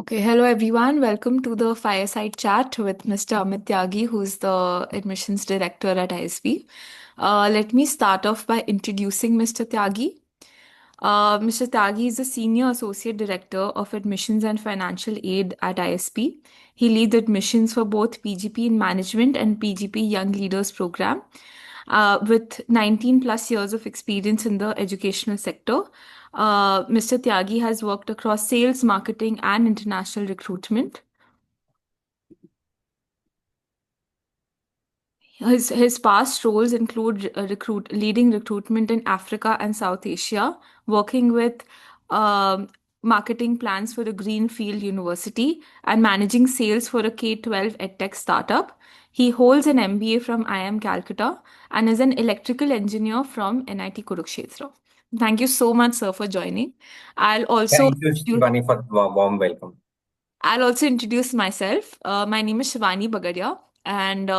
Okay, hello everyone. Welcome to the Fireside Chat with Mr. Amit Tyagi, who's the admissions director at ISB. Let me start off by introducing Mr. Tyagi. Mr. Tyagi is the Senior Associate Director of Admissions and Financial Aid at ISB. He leads admissions for both PGP in Management and PGP Young Leaders Program. With 19 plus years of experience in the educational sector, Mr. Tyagi has worked across sales, marketing, and international recruitment. His past roles include leading recruitment in Africa and South Asia, working with um, marketing plans for a greenfield university, and managing sales for a K-12 edtech startup. He holds an MBA from IIM Calcutta and is an electrical engineer from NIT Kurukshetra. Thank you so much, sir, for joining. I'll also Thank you, Shivani, for the warm welcome. I'll also introduce myself. My name is Shivani Bagaria, and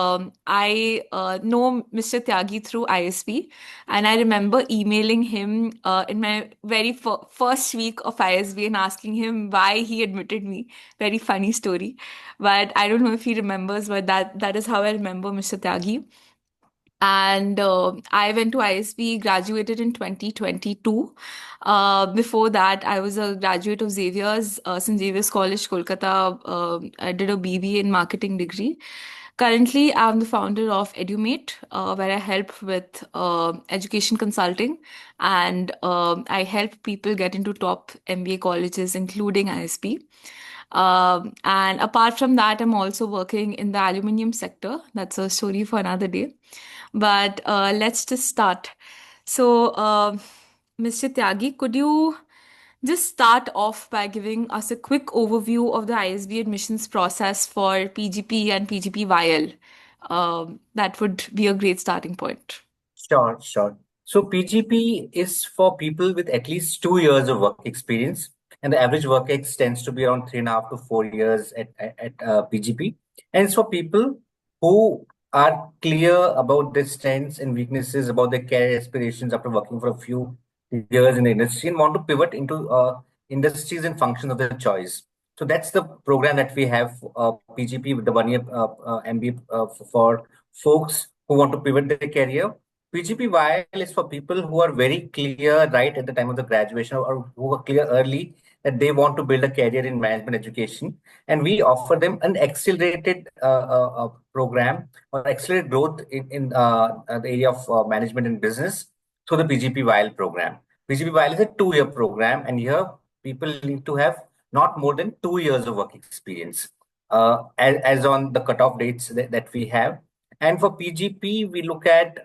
I know Mr. Tyagi through ISB. And I remember emailing him in my very first week of ISB and asking him why he admitted me. Very funny story, but I don't know if he remembers. But that is how I remember Mr. Tyagi. And I went to ISB, graduated in 2022. Before that, I was a graduate of Xavier's, St. Xavier's College, Kolkata. I did a BBA in marketing degree. Currently, I'm the founder of Edumate, where I help with education consulting, and I help people get into top MBA colleges, including ISB. And apart from that, I'm also working in the aluminium sector. That's a story for another day. But let's just start. So, Mr. Tyagi, could you just start off by giving us a quick overview of the ISB admissions process for PGP and PGPYL? That would be a great starting point. Sure. So PGP is for people with at least 2 years of work experience, and the average work ex tends to be around 3.5 to 4 years at PGP. And it's for people who are clear about their strengths and weaknesses, about their career aspirations after working for a few years in the industry and want to pivot into industries and functions of their choice. So that's the program that we have, PGP, with the 1 year MBA for folks who want to pivot their career. PGPYL is for people who are very clear right at the time of the graduation, or who are clear early that they want to build a career in management education. And we offer them an accelerated program or accelerated growth in the area of management and business through the PGPYL program. PGPYL is a 2 year program, and here people need to have not more than 2 years of work experience, as on the cutoff dates that we have. And for PGP, we look at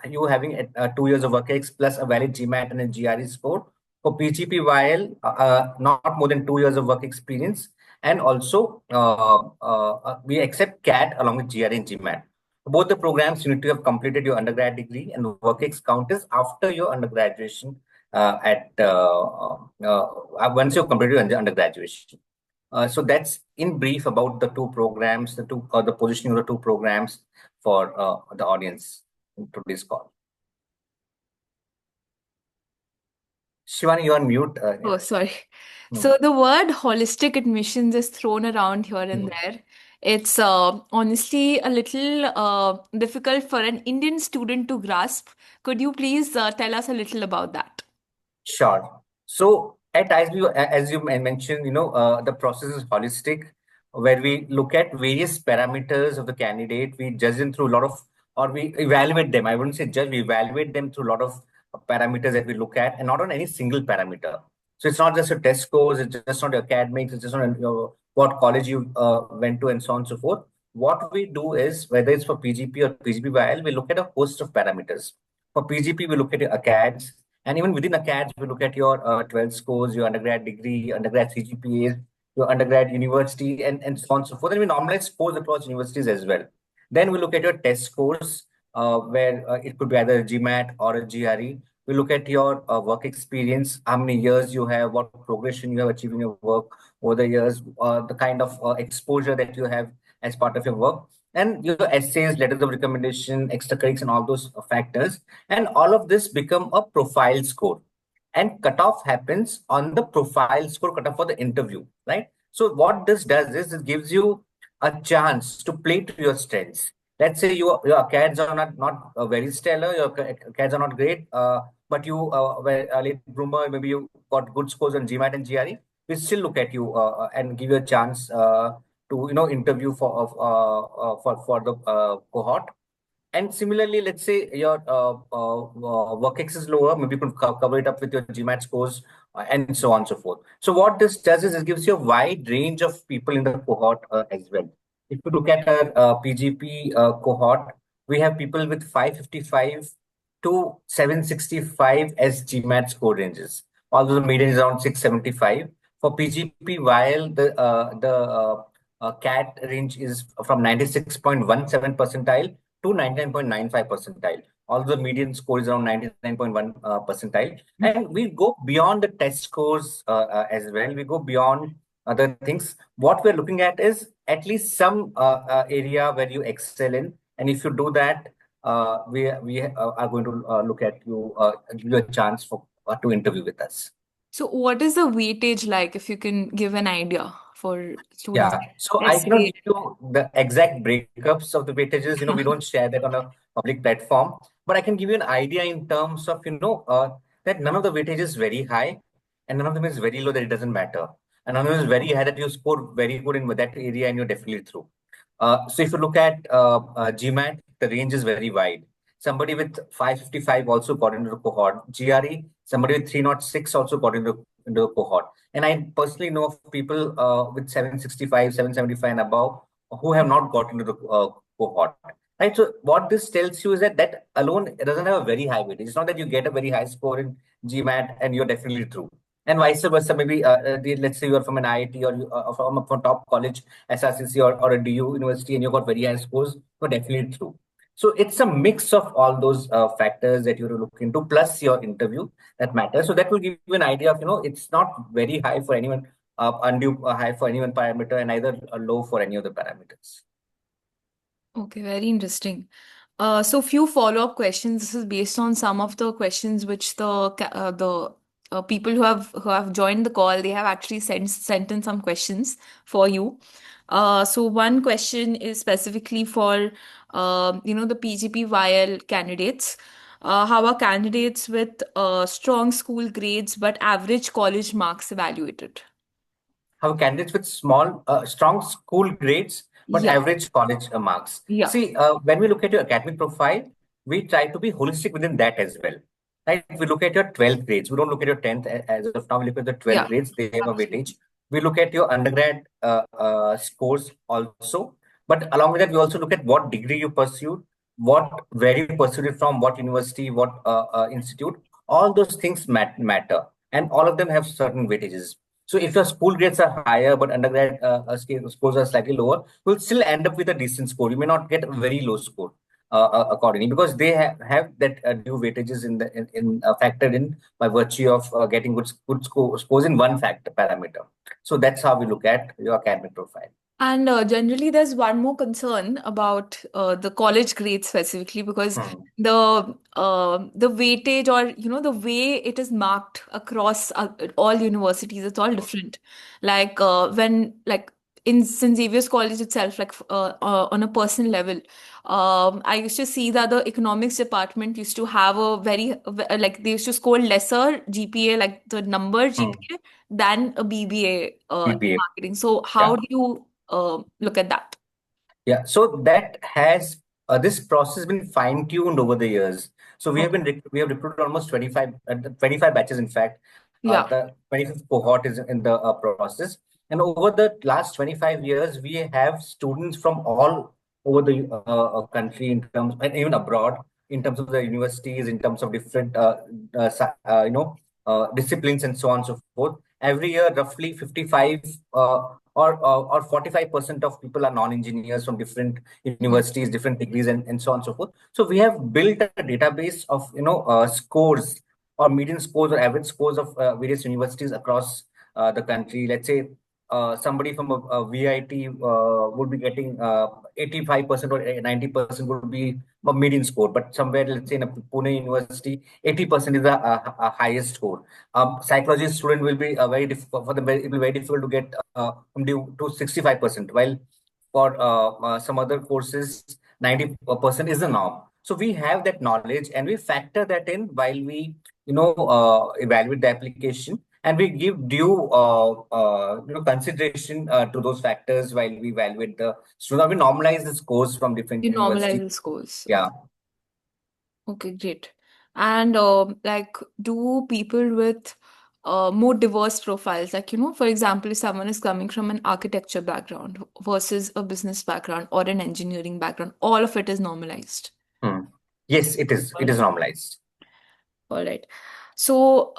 you having 2 years of work ex plus a valid GMAT and a GRE score. For PGPYL, not more than 2 years of work experience. And also, we accept CAT along with GRE and GMAT. For both the programs, you need to have completed your undergrad degree, and the work ex count is after your undergraduation, once you've completed your undergraduation. So that's in brief about the two programs, the positioning of the two programs for the audience in today's call. Shivani, you're on mute. Oh, sorry. Hmm. So the word holistic admissions is thrown around here and Hmm. there. It's honestly a little difficult for an Indian student to grasp. Could you please tell us a little about that? Sure. So at ISB, as you mentioned, the process is holistic, where we look at various parameters of the candidate. We judge them through a lot of, or we evaluate them. I wouldn't say judge, we evaluate them through a lot of parameters that we look at, and not on any single parameter. So it's not just a test scores, it's just not academics, it's just not what college you went to, and so on and so forth. What we do is, whether it's for PGP or PGPYL, we look at a host of parameters. For PGP, we look at your ACADS, and even within ACADS, we look at your 12 scores, your undergrad degree, undergrad CGPAs, your undergrad university, and so on and so forth. And we normalize scores across universities as well. Then we look at your test scores, where it could be either a GMAT or a GRE. We look at your work experience, how many years you have, what progression you have achieved in your work over the years, the kind of exposure that you have as part of your work, and your essays, letters of recommendation, extracurriculars, and all those factors. And all of this become a profile score. and cutoff happens on the profile score cutoff for the interview, right? So what this does is it gives you a chance to play to your strengths. Let's say your acads are not very stellar, your acads are not great, but you were a late bloomer, maybe you got good scores on GMAT and GRE. We still look at you and give you a chance to interview for the cohort. And similarly, let's say your work-ex is lower, maybe you can cover it up with your GMAT scores and so on and so forth. So what this does is it gives you a wide range of people in the cohort as well. If you look at our PGP cohort, we have people with 555 to 765 as GMAT score ranges. Although the median is around 675. For PGP, while the CAT range is from 96.17 percentile to 99.95 percentile. Although the median score is around 99.1 percentile. And we go beyond the test scores as well. We go beyond other things. What we're looking at is at least some area where you excel in. And if you do that, we are going to look at you, give you a chance for to interview with us. So what is the weightage like, if you can give an idea for students? Yeah, so I cannot Essay. give you the exact breakups of the weightages. We don't share that on a public platform, but I can give you an idea in terms of, that none of the weightage is very high and none of them is very low that it doesn't matter. And none of them is very high that you score very good in that area and you're definitely through. So if you look at GMAT, the range is very wide. Somebody with 555 also got into the cohort. GRE, somebody with 306 also got into the cohort. And I personally know of people with 765, 775 and above who have not got into the cohort. Right. So what this tells you is that alone doesn't have a very high weightage. It's not that you get a very high score in GMAT and you're definitely through. And vice versa, maybe let's say you're from an IIT or from top college, SRCC or a DU university, and you got very high scores, you're definitely through. So it's a mix of all those factors that you look into, plus your interview that matters. So that will give you an idea of, it's not very high for anyone, undue high for any one parameter, and either low for any of the parameters. Okay, very interesting. So few follow-up questions. This is based on some of the questions which the people who have joined the call, they have actually sent in some questions for you. So one question is specifically for the PGPYL candidates. How are candidates with strong school grades but average college marks evaluated? Have candidates with strong school grades, but Yeah, average college marks. yeah, See, when we look at your academic profile, we try to be holistic within that as well. Right? We look at your 12th grades. We don't look at your 10th as of now. We look at the 12th yeah. grades. They have a weightage. Absolutely. We look at your undergrad scores also. But along with that, we also look at what degree you pursued, where you pursued it from, what university, what institute. All those things matter. And all of them have certain weightages. So if your school grades are higher, but undergrad scores are slightly lower, you'll still end up with a decent score. You may not get a very low score accordingly, because they have that due weightages factored in by virtue of getting good scores in one factor parameter. So that's how we look at your academic profile. And generally, there's one more concern about the college grades specifically, because Hmm. the weightage, or the way it is marked across all universities, it's all different. Like when like in St. Xavier's College itself, like on a personal level, I used to see that the economics department used to have a like they used to score lesser GPA, like the number Hmm. GPA, than a BBA in PPA. marketing. So how Yeah. do you look at that? Yeah, so that has this process has been fine-tuned over the years. So Okay. we have recruited almost 25 batches. In fact, Yeah. the 25th cohort is in the process. And over the last 25 years, we have students from all over the country, in terms, and even abroad, in terms of the universities, in terms of different disciplines and so on and so forth. Every year, roughly 55 or 45% of people are non-engineers from different Hmm. universities, different degrees, and so on and so forth. So we have built a database of scores or median scores or average scores of various universities across the country. Let's say somebody from a VIT would be getting 85% or 90% would be a median score. But somewhere, let's say in a Pune University, 80% is the highest score. Psychology student will be very difficult for them. It will be very difficult to get to 65%, while for some other courses, 90% is the norm. So we have that knowledge and we factor that in while we, evaluate the application, and we give due, consideration to those factors while we evaluate the student. We normalize the scores from different You normalize universities. the scores. Yeah. Okay, great. And like, do people with more diverse profiles, like, for example, if someone is coming from an architecture background versus a business background or an engineering background, all of it is normalized. Hmm. Yes, it is. All It right. is normalized. All right. So,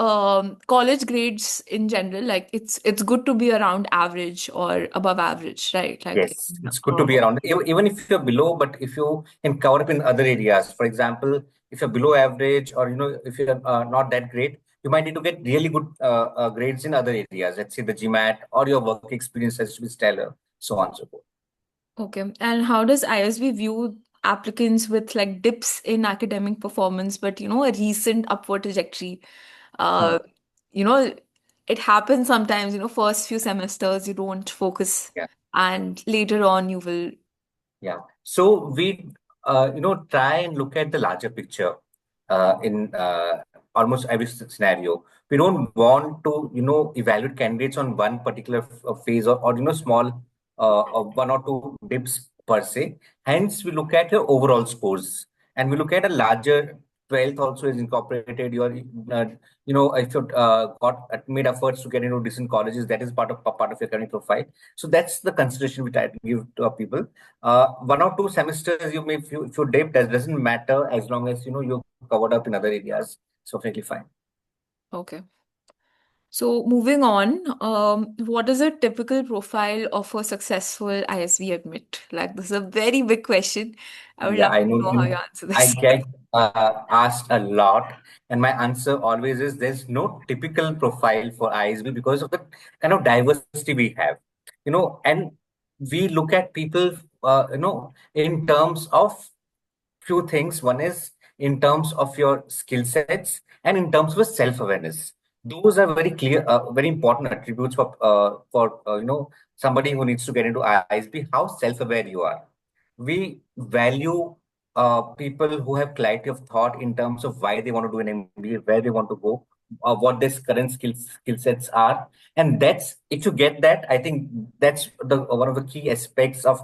college grades in general, like it's good to be around average or above average, right? Like, Yes, it's good to be around. Even if you're below, but if you can cover up in other areas, for example, if you're below average, or if you're not that great, you might need to get really good grades in other areas. Let's say the GMAT or your work experience has to be stellar, so on and so forth. okay. And how does ISB view applicants with like dips in academic performance, but a recent upward trajectory? Uh, Hmm. you know, it happens sometimes, first few semesters you don't focus, Yeah. and later on you will. Yeah. So we, try and look at the larger picture in almost every scenario. We don't want to, evaluate candidates on one particular phase, or small one or two dips per se. Hence, we look at your overall scores, and we look at a larger 12th also is incorporated. Uh, if you got made efforts to get into decent colleges, that is part of your academic profile. So that's the consideration we try to give to our people. 1 or 2 semesters you may, if you dip, that doesn't matter as long as you're covered up in other areas. So perfectly fine. Okay. So moving on, what is a typical profile of a successful ISV admit? Like, this is a very big question. I would Yeah, love I to know. know how you answer I this. get asked a lot, and my answer always is there's no typical profile for ISB because of the kind of diversity we have. And we look at people, in terms of few things. One is in terms of your skill sets and in terms of self-awareness. Those are very clear, very important attributes for somebody who needs to get into ISB. How self-aware you are. We value people who have clarity of thought in terms of why they want to do an MBA, where they want to go, what their current skill sets are, and that's if you get that, I think that's the one of the key aspects of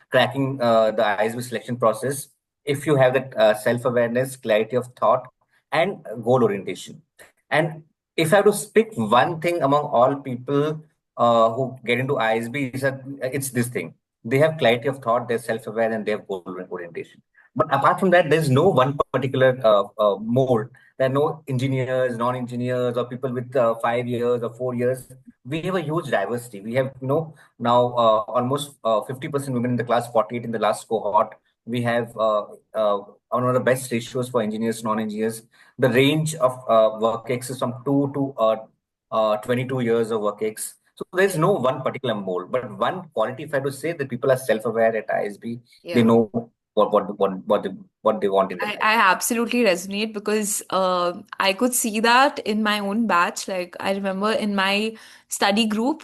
cracking the ISB selection process. If you have that self-awareness, clarity of thought, and goal orientation. And if I have to pick one thing among all people who get into ISB, is that it's this thing. They have clarity of thought, they're self-aware, and they have goal orientation. But apart from that, there's no one particular mold. There are no engineers, non-engineers, or people with 5 years or 4 years. We have a huge diversity. We have, now almost 50% women in the class, 48 in the last cohort. We have one of the best ratios for engineers, non-engineers. The range of work X is from 22 years of work X. So there's no one particular mold, but one quality, if I had to say, that people are self-aware at ISB. They Yeah. know what they want in their life. I absolutely resonate because I could see that in my own batch. Like, I remember in my study group,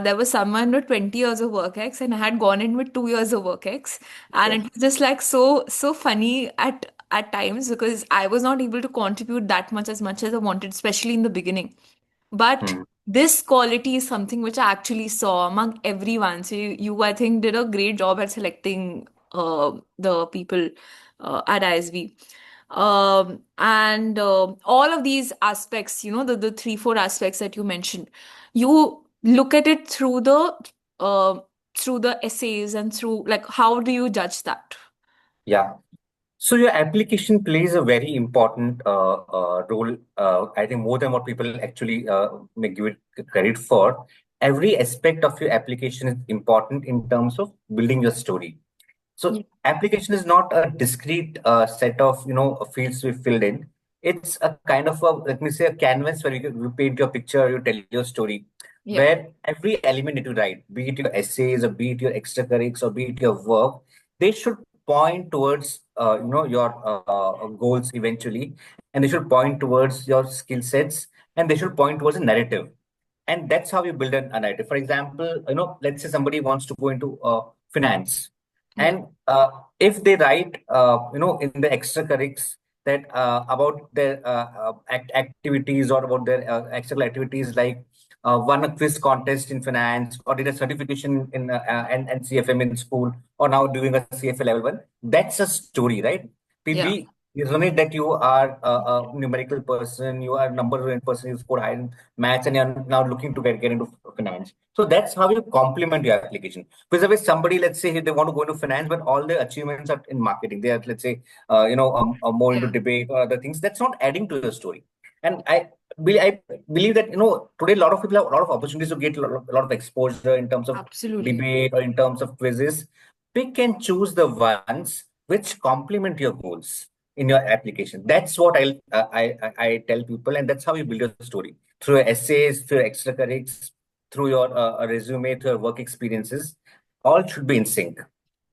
there was someone with 20 years of work ex, and I had gone in with 2 years of work ex. And Okay. it was just like so funny at times because I was not able to contribute that much as I wanted, especially in the beginning. But Hmm. this quality is something which I actually saw among everyone. So I think, did a great job at selecting the people at ISV. And all of these aspects, the three, four aspects that you mentioned, you look at it uh, through the essays and through, like, how do you judge that? Yeah. So your application plays a very important role. I think more than what people actually may give it credit for. Every aspect of your application is important in terms of building your story. Yeah. So application is not a discrete set of fields we filled in. It's a kind of a, let me say, a canvas where you paint your picture, you tell your story. Yeah. where every element that you write, be it your essays or be it your extracurriculars or be it your work, they should point towards your goals eventually, and they should point towards your skill sets, and they should point towards a narrative. And that's how you build a narrative. For example, let's say somebody wants to go into finance, Yeah. and if they write in the extracurriculars that about their activities, or about their external activities, like won a quiz contest in finance, or did a certification in and CFM in school, or now doing a CFA level one. That's a story, right? Yeah. PB, isn't it that you are a numerical person, you are a number person, you score high in maths, and you're now looking to get into finance. So that's how you complement your application. Because if somebody, let's say, they want to go into finance, but all their achievements are in marketing, they are, let's say, more into Yeah. debate or other things. That's not adding to the story. And I believe that today a lot of people have a lot of opportunities to get a lot of exposure in terms of Absolutely. debate or in terms of quizzes. Pick and choose the ones which complement your goals in your application. That's what I tell people, and that's how you build your story through your essays, through your extracurriculars, through your resume, through your work experiences. All should be in sync.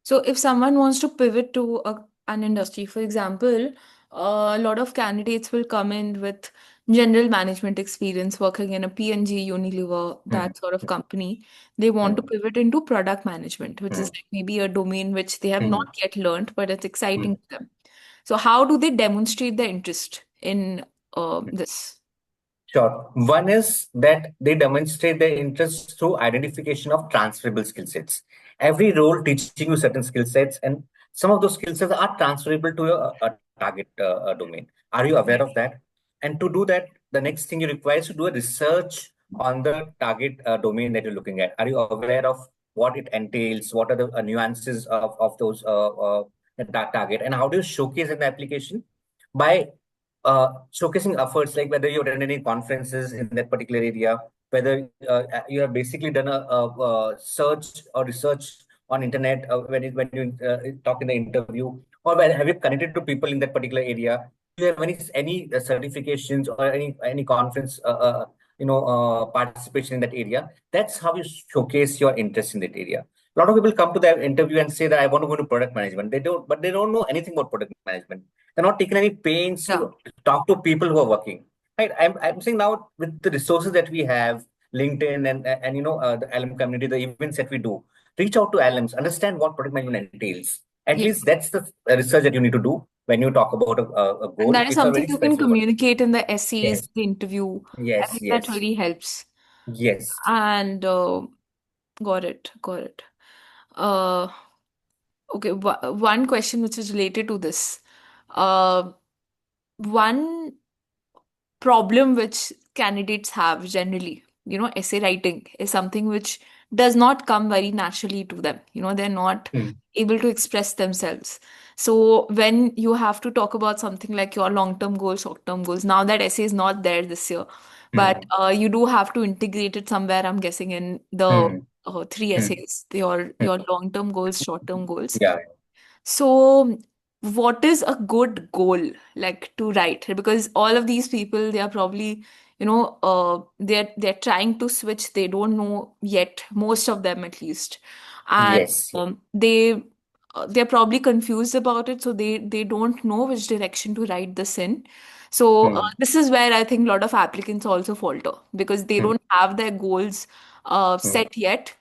So if someone wants to pivot to an industry, for example, a lot of candidates will come in with general management experience working in a P&G, Unilever, Hmm. that sort of company. They want to Hmm. pivot into product management, which is Hmm. like maybe a domain which they have not Hmm. yet learned, but it's Hmm. exciting to them. So how do they demonstrate the interest in this? Sure. One is that they demonstrate their interest through identification of transferable skill sets. Every role teaching you certain skill sets, and some of those skill sets are transferable to your target domain. Are you aware Right. of that? And to do that, the next thing you require is to do a research on the target domain that you're looking at. Are you aware of what it entails? What are the nuances of those that target? And how do you showcase in the application? By showcasing efforts, like whether you've done any conferences in that particular area, whether you have basically done a search or research on internet when you talk in the interview, or have you connected to people in that particular area? Do you have any certifications or any conference participation in that area? That's how you showcase your interest in that area. A lot of people come to the interview and say that I want to go to product management. They don't know anything about product management. They're not taking any pains Yeah. to talk to people who are working. Right. I'm saying now, with the resources that we have, LinkedIn and the alum community, the events that we do, reach out to alums, understand what product management entails. At Yeah. least that's the research that you need to do when you talk about a And goal. that is If you're something very you can specific about it. communicate in the essays, Yes, the interview. I yes, think that yes, really helps. yes. And got it, got it. Uh, okay, one question which is related to this. One problem which candidates have generally, essay writing is something which does not come very naturally to them. They're not Hmm. able to express themselves. So when you have to talk about something like your long-term goals, short-term goals, now that essay is not there this year, but Hmm. you do have to integrate it somewhere, I'm guessing, in the Hmm. three Hmm. essays, your long-term goals, short-term goals. Yeah. So, what is a good goal like to write? Because all of these people, they are probably, they're trying to switch. They don't know yet, most of them at least, and Yes. they're probably confused about it. So they don't know which direction to write this in. So Hmm. this is where I think a lot of applicants also falter because they Hmm. don't have their goals Hmm. set yet.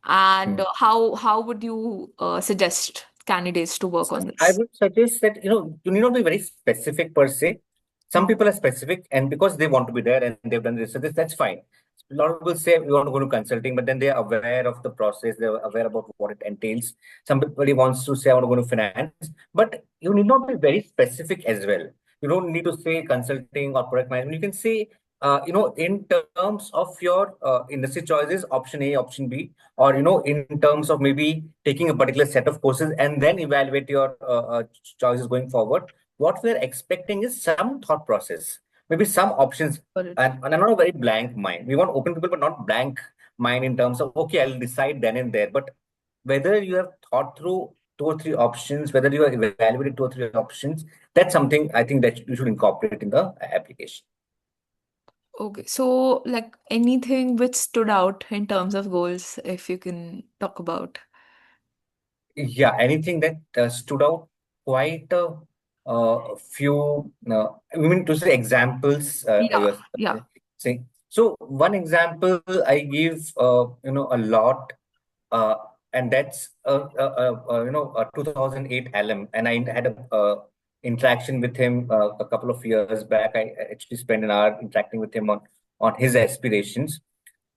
And Hmm. how would you suggest candidates to work on I this? would suggest that you need not be very specific per se. Some Mm. people are specific, and because they want to be there and they've done research, that's fine. A lot of people say we want to go to consulting, but then they're aware of the process, they're aware about what it entails. Somebody wants to say I want to go to finance, but you need not be very specific as well. You don't need to say consulting or product management. You can say in terms of your industry choices, option A, option B, or in terms of maybe taking a particular set of courses and then evaluate your choices going forward. What we're expecting is some thought process, maybe some options, Got it. and not a very blank mind. We want open people, but not blank mind in terms of, okay, I'll decide then and there. But whether you have thought through two or three options, whether you have evaluated two or three options, that's something I think that you should incorporate in the application. Okay, so like anything which stood out in terms of goals, if you can talk about. Yeah, anything that stood out, quite a few. I mean, to say examples, Yeah, you're yeah. saying. So one example I give, a lot, uh, and that's a 2008 alum, and I had a interaction with him a couple of years back. I actually spent an hour interacting with him on his aspirations,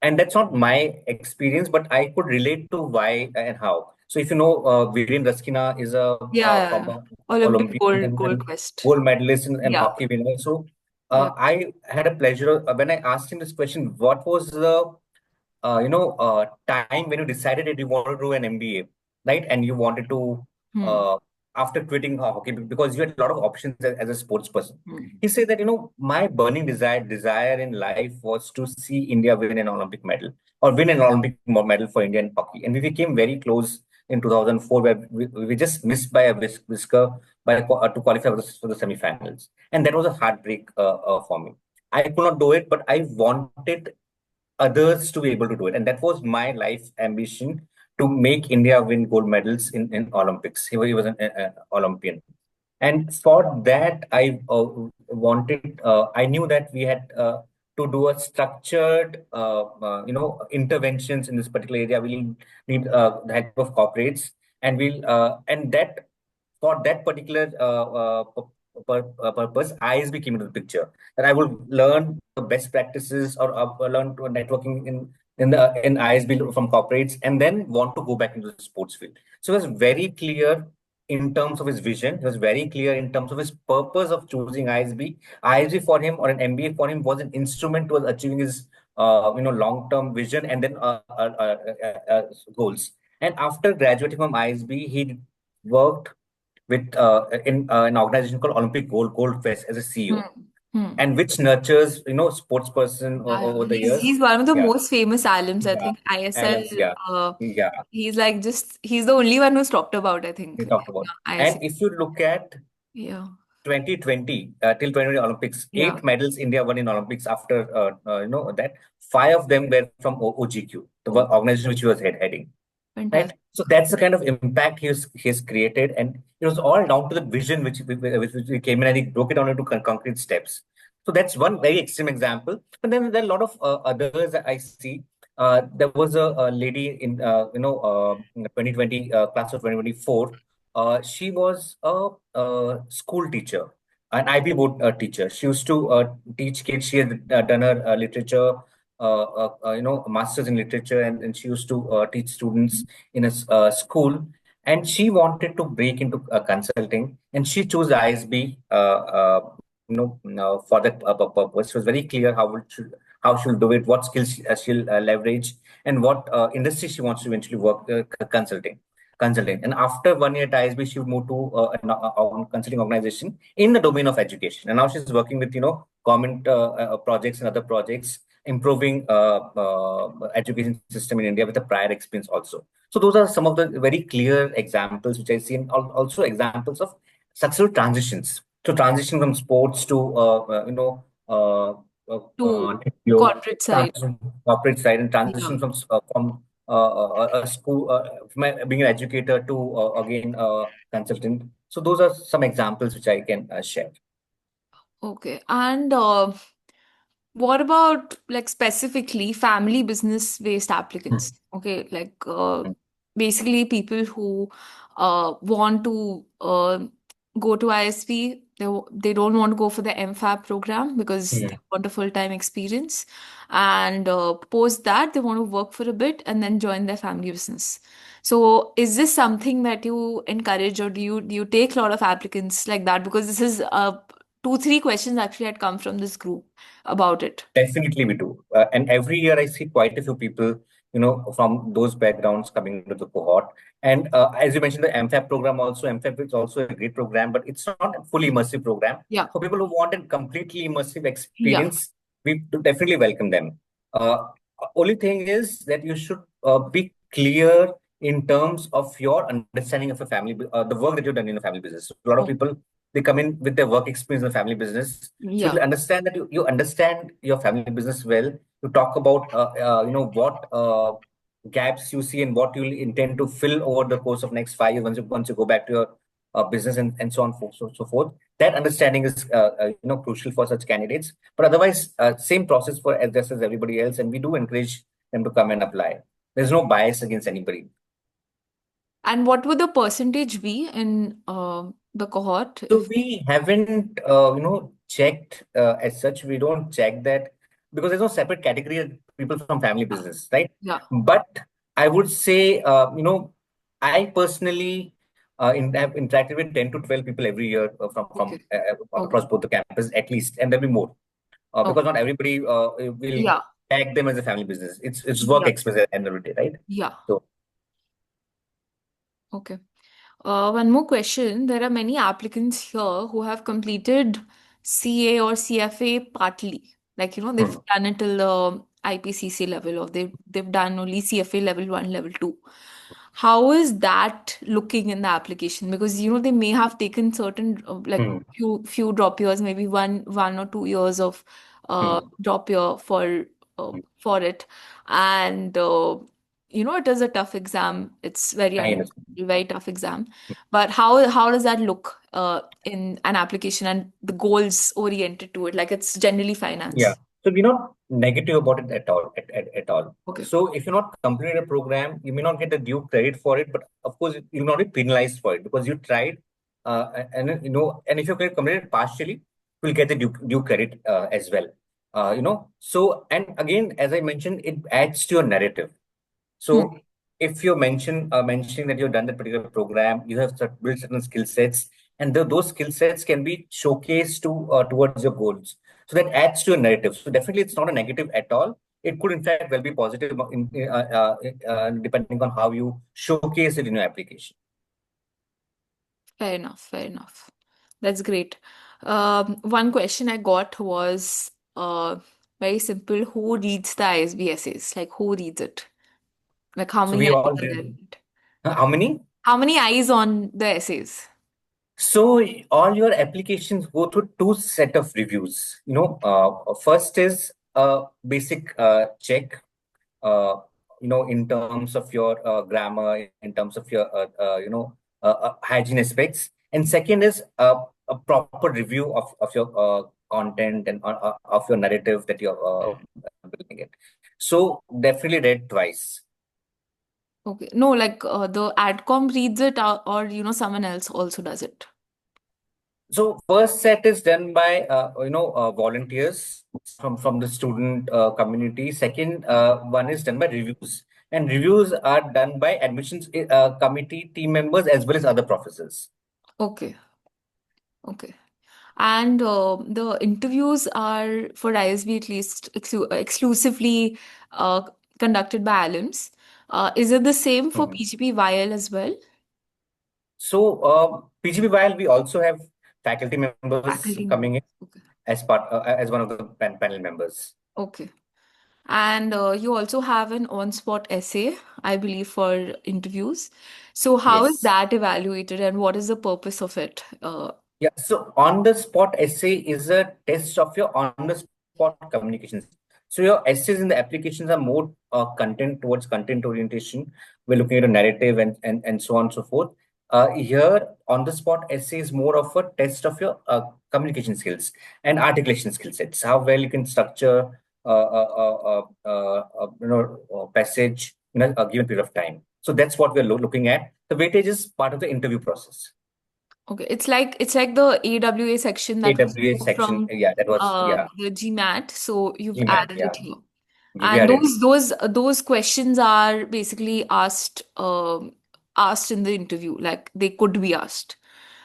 and that's not my experience, but I could relate to why and how. So if you know, Viren Raskina is Yeah, a yeah, yeah. former Olympic Olympian gold and quest. gold medalist in Yeah, hockey winner. So yeah. I had a pleasure when I asked him this question: what was the time when you decided that you wanted to do an MBA, right? And you wanted to, Hmm. uh, after quitting hockey, because you had a lot of options as a sports person. Hmm. He said that, my burning desire in life was to see India win an Olympic medal or win an Olympic medal for Indian hockey. And we became very close in 2004, where we just missed by a whisker to qualify for the semifinals. And that was a heartbreak for me. I could not do it, but I wanted others to be able to do it. And that was my life ambition, to make India win gold medals in Olympics. He was an Olympian. And for that, I knew that we had to do a structured, interventions in this particular area. We'll need the help of corporates, and and that for that particular purpose, ISB came into the picture. That I will learn the best practices, or learn to networking in ISB from corporates, and then want to go back into the sports field. So it was very clear in terms of his vision. He was very clear in terms of his purpose of choosing ISB. ISB for him, or an MBA for him, was an instrument towards achieving his long-term vision, and then goals. And after graduating from ISB, he worked with in an organization called Olympic Gold Fest as a CEO, Hmm. Hmm. and which nurtures sports person Yeah, yeah. over the years. He's one of the Yeah, most famous alums, I yeah, think. ISL, Alums, yeah, uh, yeah. he's like just he's the only one who's talked about, I think. We talked about. ISL. And if you look at Yeah. 2020 till 2020 Olympics, Yeah. 8 medals India won in Olympics. After that, five of them were from OGQ, the Oh, organization which he was heading. Right. fantastic. So that's the kind of impact he's created, and it was all down to the vision which we came in, and he broke it down into concrete steps. So that's one very extreme example. But then there are a lot of others that I see. There was a lady in the 2020 class of 2024. She was a school teacher, an IB board teacher. She used to teach kids. She had done her literature, masters in literature, and she used to teach students in a school. And she wanted to break into consulting, and she chose ISB for that purpose. It was very clear how she'll do it, what skills she'll leverage, and what industry she wants to eventually work consulting. And after 1 year at ISB, she moved to a consulting organization in the domain of education. And now she's working with government projects and other projects, improving education system in India with a prior experience also. So those are some of the very clear examples which I see, and also examples of successful transitions. So transition from sports to To TPO, corporate side. transition to corporate side, and Yeah. transition from a school, from being an educator to again consultant. So those are some examples which I can share. Okay. And what about like specifically family business based applicants? Okay, like basically people who want to go to ISP, they don't want to go for the MFAB program because they Mm. want a full-time experience. And post that, they want to work for a bit and then join their family business. So is this something that you encourage, or do you take a lot of applicants like that? Because this is two, three questions actually had come from this group about it. Definitely, we do. And every year I see quite a few people, from those backgrounds coming into the cohort. And as you mentioned, the MFAP program also, MFAP is also a great program, but it's not a fully immersive program. Yeah. For people who want a completely immersive Yeah. experience, we do definitely welcome them. Only thing is that you should be clear in terms of your understanding of a the work that you've done in a family business. A lot of Oh, people, they come in with their work experience in the family business. So Yeah. you'll understand that you understand your family business well. You talk about what gaps you see and what you'll intend to fill over the course of next 5 years once you go back to your business and so on so forth. That understanding is crucial for such candidates. But otherwise, same process for just as everybody else, and we do encourage them to come and apply. There's no bias against anybody. And what would the percentage be in the cohort So if we haven't, checked as such. We don't check that because there's no separate category of people from family business, right? yeah. But I would say, I personally have interacted with 10 to 12 people every year from Okay. Okay. across both the campuses at least, and there'll be more because Okay. not everybody will Yeah. tag them as a family business. It's work Yeah. expense at the end of the day, right? Yeah. So. Okay. One more question. There are many applicants here who have completed CA or CFA partly. Like, they've Hmm. done it till the IPCC level, or they've done only CFA level 1, level 2. How is that looking in the application? Because, they may have taken certain, like Hmm. few drop years, maybe one or 2 years of Hmm. drop year for it. And it is a tough exam. It's very I understand. very tough exam. But how does that look in an application and the goals oriented to it? Like it's generally Yeah. finance. So we're not negative about it at all. At all. Okay. So if you're not completing a program, you may not get the due credit for it, but of course you'll not be penalized for it because you tried. And if you completed partially, you'll get the due credit as well. So and again, as I mentioned, it adds to your narrative. Hmm. So if you're mentioning that you've done that particular program, you have built certain skill sets, and those skill sets can be showcased towards your goals. So that adds to your narrative. So definitely, it's not a negative at all. It could, in fact, well be positive depending on how you showcase it in your application. Fair enough. Fair enough. That's great. One question I got was very simple. Who reads the ISB essays? Like who reads it? Like how So many we eyes all are there did. in it? How many? How many eyes on the essays? So all your applications go through two set of reviews. First is a basic check in terms of your grammar, in terms of your, hygiene aspects. And second is a proper review of your content and of your narrative that you're building it. So definitely read twice. Okay. No, like the adcom reads it or someone else also does it. So first set is done by volunteers from the student community. Second one is done by reviews, and reviews are done by admissions committee team members as well as other professors. Okay. Okay. And the interviews are for ISB at least exclusively uh, conducted by alums. Is it the same for Mhm. PGPYL as well? So PGPYL, we also have faculty members Faculty members. coming in Okay. as part as one of the panel members. Okay. And you also have an on-spot essay, I believe, for interviews. So how is Yes. that evaluated and what is the purpose of it? Yeah, so on the spot essay is a test of your on the spot communications. So your essays in the applications are more content towards content orientation. We're looking at a narrative and so on and so forth. Here on the spot essay is more of a test of your communication skills and articulation skill sets. How well you can structure passage in a given period of time. So that's what we're looking at. The weightage is part of the interview process. Okay, it's like the AWA section that we AWA spoke section, from yeah, that was, yeah, the GMAT. So you've GMAT, added it yeah, here. we And had it. those questions are basically asked in the interview, like they could be asked.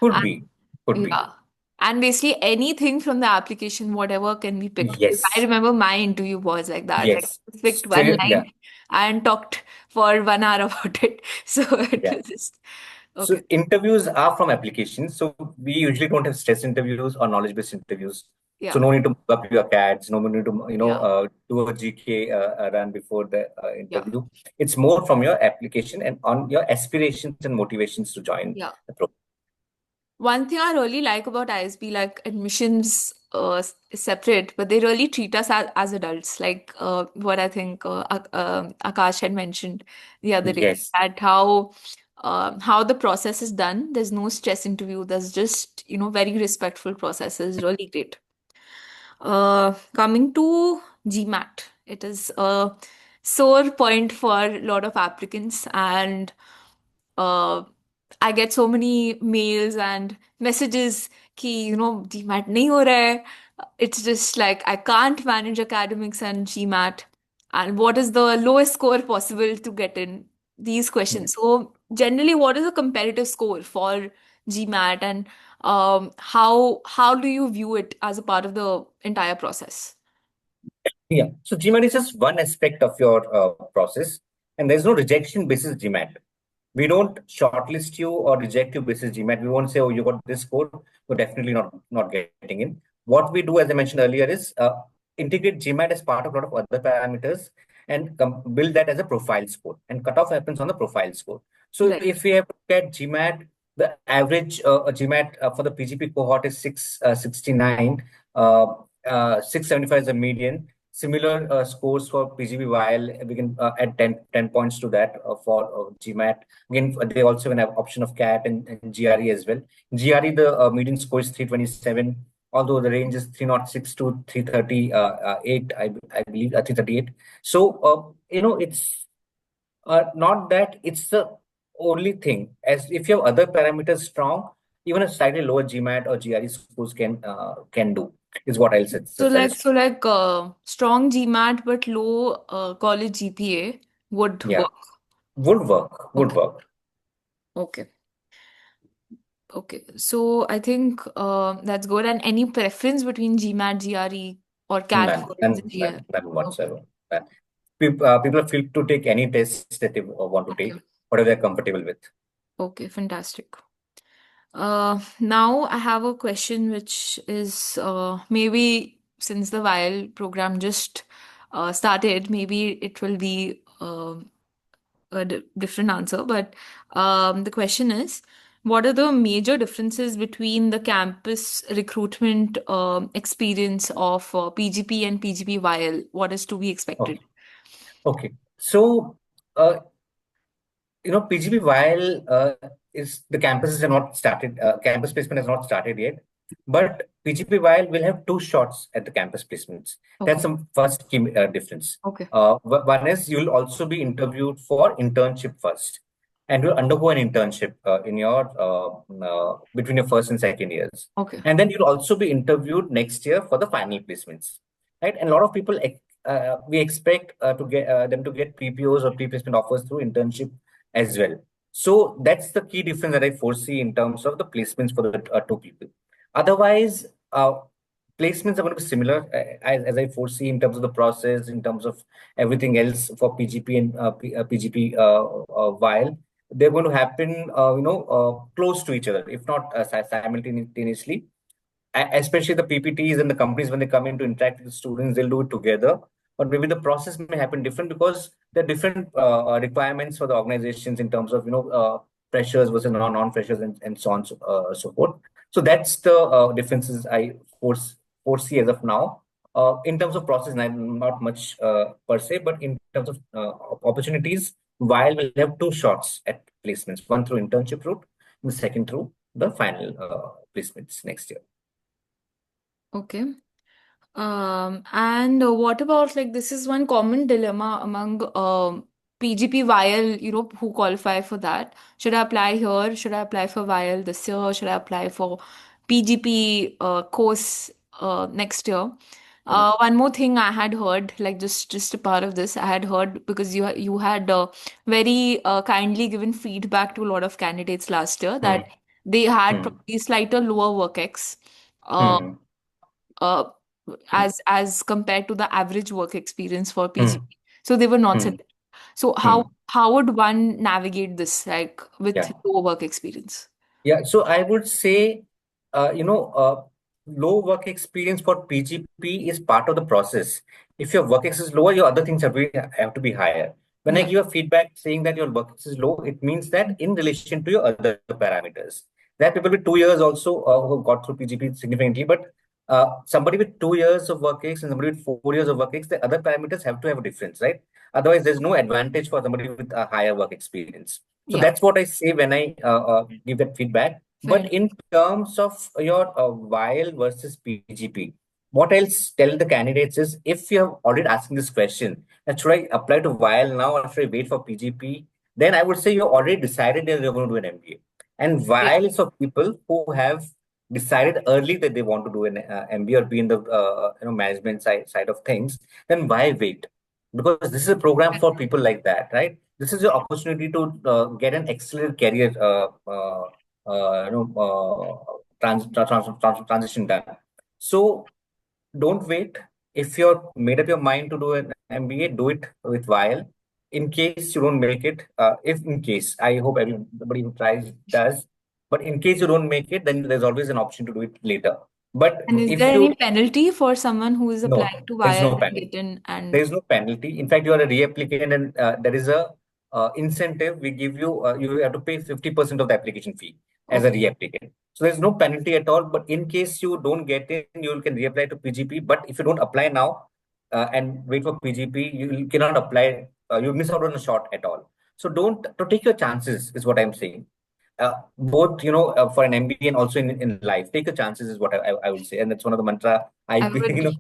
Could And be, could be. yeah. And basically anything from the application, whatever can be picked. Because I Yes, remember my interview was like that. Like yes. I picked So, one yeah, line and talked for 1 hour about it. So it yeah. was just So okay. interviews are from applications. So we usually don't have stress interviews or knowledge-based interviews. So Yeah. no need to move up your CADs, no need to, Yeah. do a GK run before the Yeah. interview. It's more from your application and on your aspirations and motivations to join Yeah. the program. One thing I really like about ISB, like admissions is separate, but they really treat us as adults. Like what I think Akash had mentioned the other day, Yes. that how the process is done. There's no stress interview. There's just, very respectful processes. Really great. Coming to GMAT, it is a sore point for a lot of applicants, and uh, I get so many mails and messages कि GMAT नहीं हो रहा है. It's just like I can't manage academics and GMAT. And what is the lowest score possible to get in these questions? So generally, what is a competitive score for GMAT, and how do you view it as a part of the entire process? Yeah. So GMAT is just one aspect of your process, and there's no rejection basis GMAT. We don't shortlist you or reject you basis GMAT. We won't say, oh, you got this score, you're definitely not getting in. What we do, as I mentioned earlier, is integrate GMAT as part of a lot of other parameters and build that as a profile score. And cutoff happens on the profile score. So Right. if we have to get GMAT, the average GMAT for the PGP cohort is 669. 675 is the median. Similar scores for PGPYL, we can add 10 points to that for GMAT. Again, they also have an option of CAT and GRE as well. GRE, the median score is 327, although the range is 306 to 338, I believe, 338. So, it's not that it's the only thing. As if you have other parameters strong, even a slightly lower GMAT or GRE scores can do, is what I'll So like suggest. so like strong GMAT but low college GPA would Yeah, work. would Okay. work. Okay. Okay. So I think that's good. And any preference between GMAT, GRE, or CAT None, for the none, GR? none, none Okay. whatsoever. None. People are free to take any tests that they want to Okay. take, whatever they're comfortable with. Okay. Fantastic. Now I have a question which is maybe since the VIAL program just started, maybe it will be a different answer. But the question is, what are the major differences between the campus recruitment experience of PGP and PGPYL? What is to be expected? Okay. Okay. So, uh, PGP, while is the campuses are not started, campus placement has not started yet, but PGP, while will have two shots at the campus placements. That's Okay. the first key difference. Okay. One is you'll also be interviewed for internship first, and you'll undergo an internship in your between your first and second years, Okay. and then you'll also be interviewed next year for the final placements, right? And a lot of people we expect to get them to get PPOs or pre-placement offers through internship as well. So that's the key difference that I foresee in terms of the placements for the two people. Otherwise, placements are going to be similar as I foresee in terms of the process, in terms of everything else for PGP and PGP while they're going to happen, close to each other, if not simultaneously. Especially the PPTs and the companies when they come in to interact with the students, they'll do it together. But maybe the process may happen different because there are different requirements for the organizations in terms of freshers versus non-freshers and so on so forth. So that's the differences I foresee as of now. In terms of process, not much per se, but in terms of opportunities, while we'll have two shots at placements, one through internship route, and the second through the final placements next year. Okay. And what about like this is one common dilemma among PGP VIL, who qualify for that. Should I apply here? Should I apply for VIL this year? Should I apply for PGP course next year? Hmm. One more thing I had heard, like just a part of this, I had heard because you had very kindly given feedback to a lot of candidates last year that Hmm. they had Hmm. probably slighter lower work ex. Uh, Hmm. uh, Hmm. as compared to the average work experience for Hmm. PGP. So they were not Hmm. set. So Hmm. how would one navigate this like with Yeah. low work experience? Yeah. So I would say, low work experience for PGP is part of the process. If your work ex is lower, your other things have to be higher. When I Yeah. give a feedback saying that your work ex is low, it means that in relation to your other parameters. There are people with 2 years also who got through PGP significantly, but somebody with 2 years of work ex and somebody with 4 years of work ex, the other parameters have to have a difference, right? Otherwise, there's no advantage for somebody with a higher work experience. So Yeah, that's what I say when I give that feedback. fair. But in terms of your while versus PGP, what I'll tell the candidates is if you're already asking this question, that should I apply to while now or should I wait for PGP? Then I would say you already decided that you're going to do an MBA. And Yeah. while is for people who have decided early that they want to do an MBA or be in the management side of things, then why wait? Because this is a program for people like that, right? This is your opportunity to get an excellent career transition done. So don't wait. If you're made up your mind to do an MBA, do it with while. In case you don't make it, if in case, I hope everybody who tries does. But in case you don't make it, then there's always an option to do it later. But And is if there you any penalty for someone who is no, applying to there's VIA no and penalty. get in and There is no penalty. In fact, you are a reapplicant, and there is a incentive. We give you you have to pay 50% of the application fee as a okay. reapplicant. So there's no penalty at all. But in case you don't get in, you can reapply to PGP. But if you don't apply now and wait for PGP, you cannot apply. You miss out on a shot at all. So don't to take your chances is what I'm saying. Both for an MBA and also in life, take your chances is what I would say, and that's one of the mantra I I would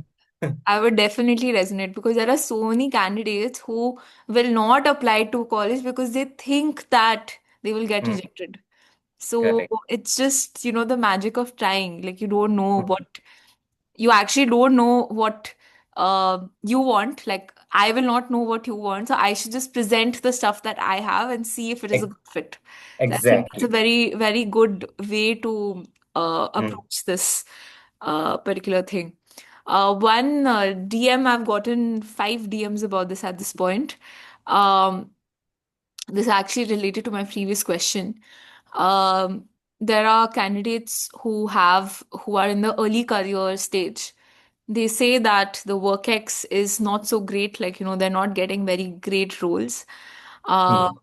I would definitely resonate because there are so many candidates who will not apply to college because they think that they will get Hmm, rejected. So correct. it's just, the magic of trying. Like you don't know Hmm, what you actually don't know what you want. Like I will not know what you want, so I should just present the stuff that I have and see if it is a ex- good fit. So I think that's a exactly. very, very good way to Hmm, approach this particular thing. One DM, I've gotten 5 DMs about this at this point. Um, this is actually related to my previous question. Um, there are candidates who are in the early career stage. They say that the work X is not so great, like, they're not getting very great roles. Uh, hmm,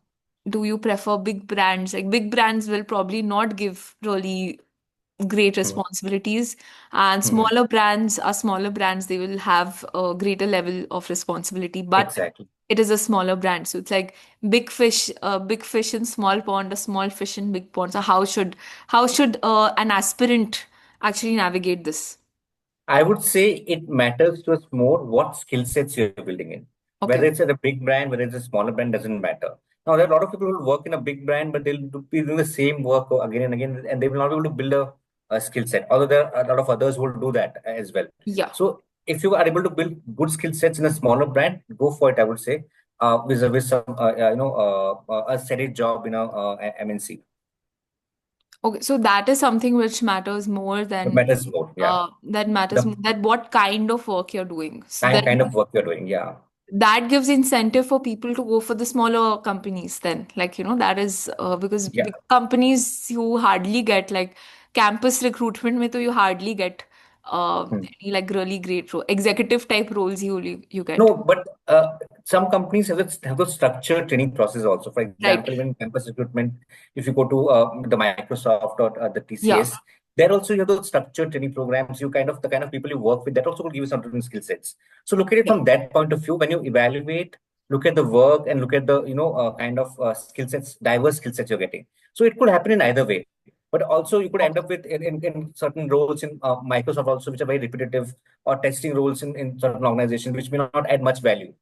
do you prefer big brands? Like, big brands will probably not give really great hmm, responsibilities, and hmm. smaller brands, they will have a greater level of responsibility, but Exactly. it is a smaller brand, so it's like big fish in small pond, a small fish in big pond. So how should an aspirant actually navigate this? I would say it matters to us more what skill sets you're building in. Okay. Whether it's at a big brand, whether it's a smaller brand, doesn't matter. Now, there are a lot of people who work in a big brand, but they'll be doing the same work again and again, and they will not be able to build a skill set. Although there are a lot of others who will do that as well. Yeah. So, if you are able to build good skill sets in a smaller brand, go for it. I would say, with some a steady job in a MNC. Okay, so that is something which matters more That than matters more. Yeah, the that what kind of work you're doing. So kind then of work you're doing. Yeah. that gives incentive for people to go for the smaller companies then. Like, that is because Yeah. big companies you hardly get, like campus recruitment mein to you hardly get any like really great executive type roles you get. No, but some companies have a structured training process also. For Right. example, even campus recruitment, if you go to the Microsoft or the Yeah. TCS, there also you have those structured training programs. You kind of the kind of people you work with that also will give you some different skill sets. So look at it Yeah. from that point of view. When you evaluate, look at the work and look at the kind of skill sets, diverse skill sets you're getting. So it could happen in either way. But also you could end Okay. up with in certain roles in Microsoft also, which are very repetitive, or testing roles in certain organizations, which may not add much value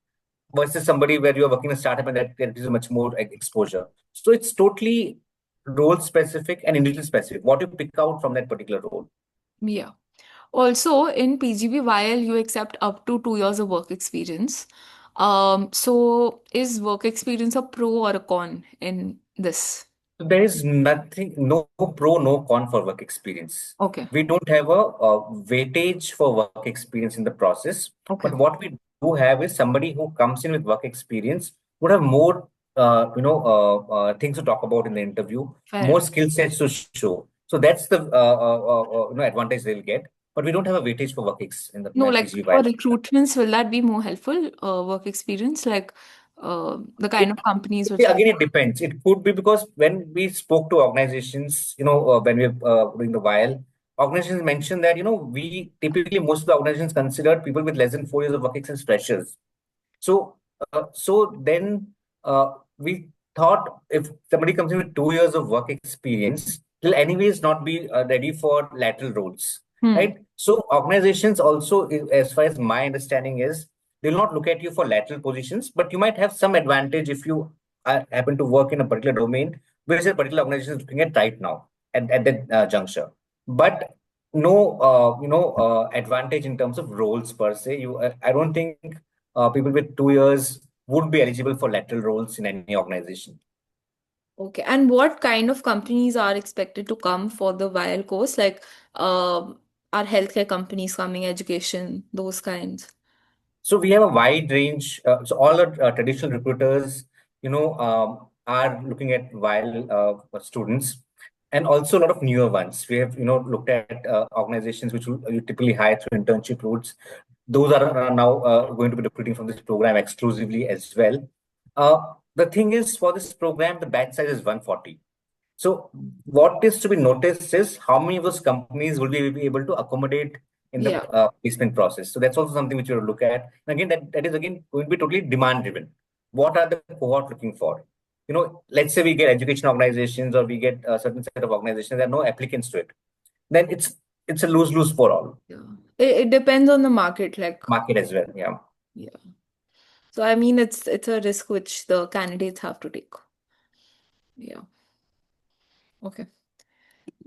versus somebody where you're working in a startup and that gives you much more exposure. So it's totally role specific and individual specific. What you pick out from that particular role. Yeah. Also, in PGP, while you accept up to 2 years of work experience, so is work experience a pro or a con in this? So there is nothing, no pro, no con for work experience. Okay. We don't have a weightage for work experience in the process. Okay. But what we do have is somebody who comes in with work experience would have more, things to talk about in the interview, Fair more enough. skill sets to show. So that's the advantage they'll get. But we don't have a weightage for work ex in the No, like PGY. for recruitments, will that be more helpful, work experience? Like, The kind of companies which Yeah, are. again, it depends. It could be because when we spoke to organizations, when we were doing the while, organizations mentioned that, we typically, most of the organizations consider people with less than 4 years of work experience freshers. So, so then we thought if somebody comes in with 2 years of work experience, they'll anyways not be ready for lateral roles, Hmm. right? So organizations also, as far as my understanding is, they'll not look at you for lateral positions, but you might have some advantage if you happen to work in a particular domain, which a particular organization is looking at right now at that juncture. But no, advantage in terms of roles per se. I don't think people with 2 years would be eligible for lateral roles in any organization. Okay. And what kind of companies are expected to come for the VIL course? Like, are healthcare companies coming, education, those kinds? So we have a wide range. So all our traditional recruiters, are looking at while students, and also a lot of newer ones. We have, looked at organizations which you typically hire through internship routes. Those are now going to be recruiting from this program exclusively as well. Uh, the thing is, for this program, the batch size is 140. So what is to be noticed is how many of those companies will be able to accommodate in the Yeah. placement process. So that's also something which you will look at. And again, that is again going to be totally demand driven. What are the cohort looking for? Let's say we get education organizations or we get a certain set of organizations, there are no applicants to it. Then it's a lose-lose for all. Yeah. It depends on the market, like, Market as well. Yeah. yeah. So I mean, it's a risk which the candidates have to take. Yeah. Okay.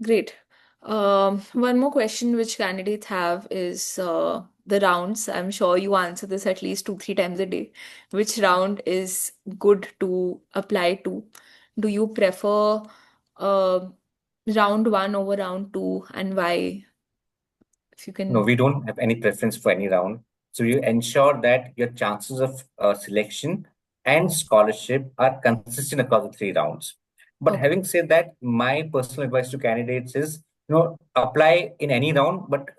Great. One more question which candidates have is the rounds. I'm sure you answer this at least two, three times a day. Which round is good to apply to? Do you prefer uh, round one over round two, and why? If you No, can. we don't have any preference for any round. So you ensure that your chances of selection and scholarship are consistent across the 3 rounds. But Okay. having said that, my personal advice to candidates is, apply in any round, but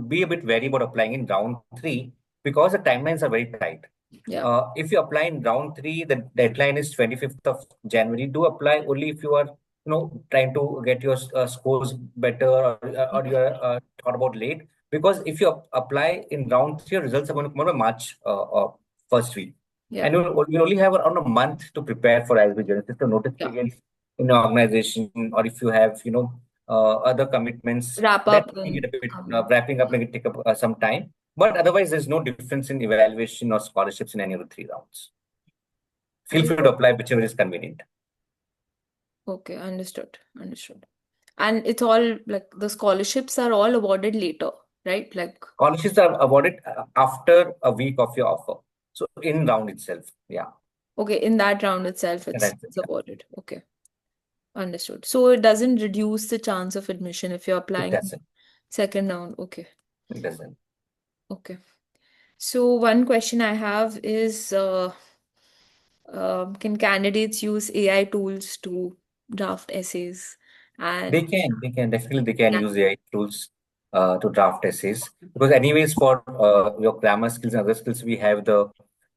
be a bit wary about applying in round 3 because the timelines are very tight. Yeah. If you apply in round 3, the deadline is 25th of January. Do apply only if you are, trying to get your scores better, or you are thought about late. Because if you apply in round 3, your results are going to come out by March first week, Yeah. and you only have around a month to prepare for ISB Genesis, the notice Yeah. periods in your organization, or if you have, other commitments Wrap that up may and get a bit come. wrapping up may take up some time. But otherwise, there's no difference in evaluation or scholarships in any of the 3 rounds. Feel Okay. free to apply whichever is convenient. Okay. Understood. Understood. And it's all like the scholarships are all awarded later, right? Like, Scholarships are awarded after a week of your offer. So in round itself. Yeah. okay, in that round itself, And it's, that's it. it's Yeah. awarded. Okay, understood. So it doesn't reduce the chance of admission if you're It applying in doesn't. second round. Okay, It doesn't. okay. So one question I have is, can candidates use AI tools to draft essays? And Definitely they can yeah, use AI tools to draft essays. Because anyways, for your grammar skills and other skills, we have the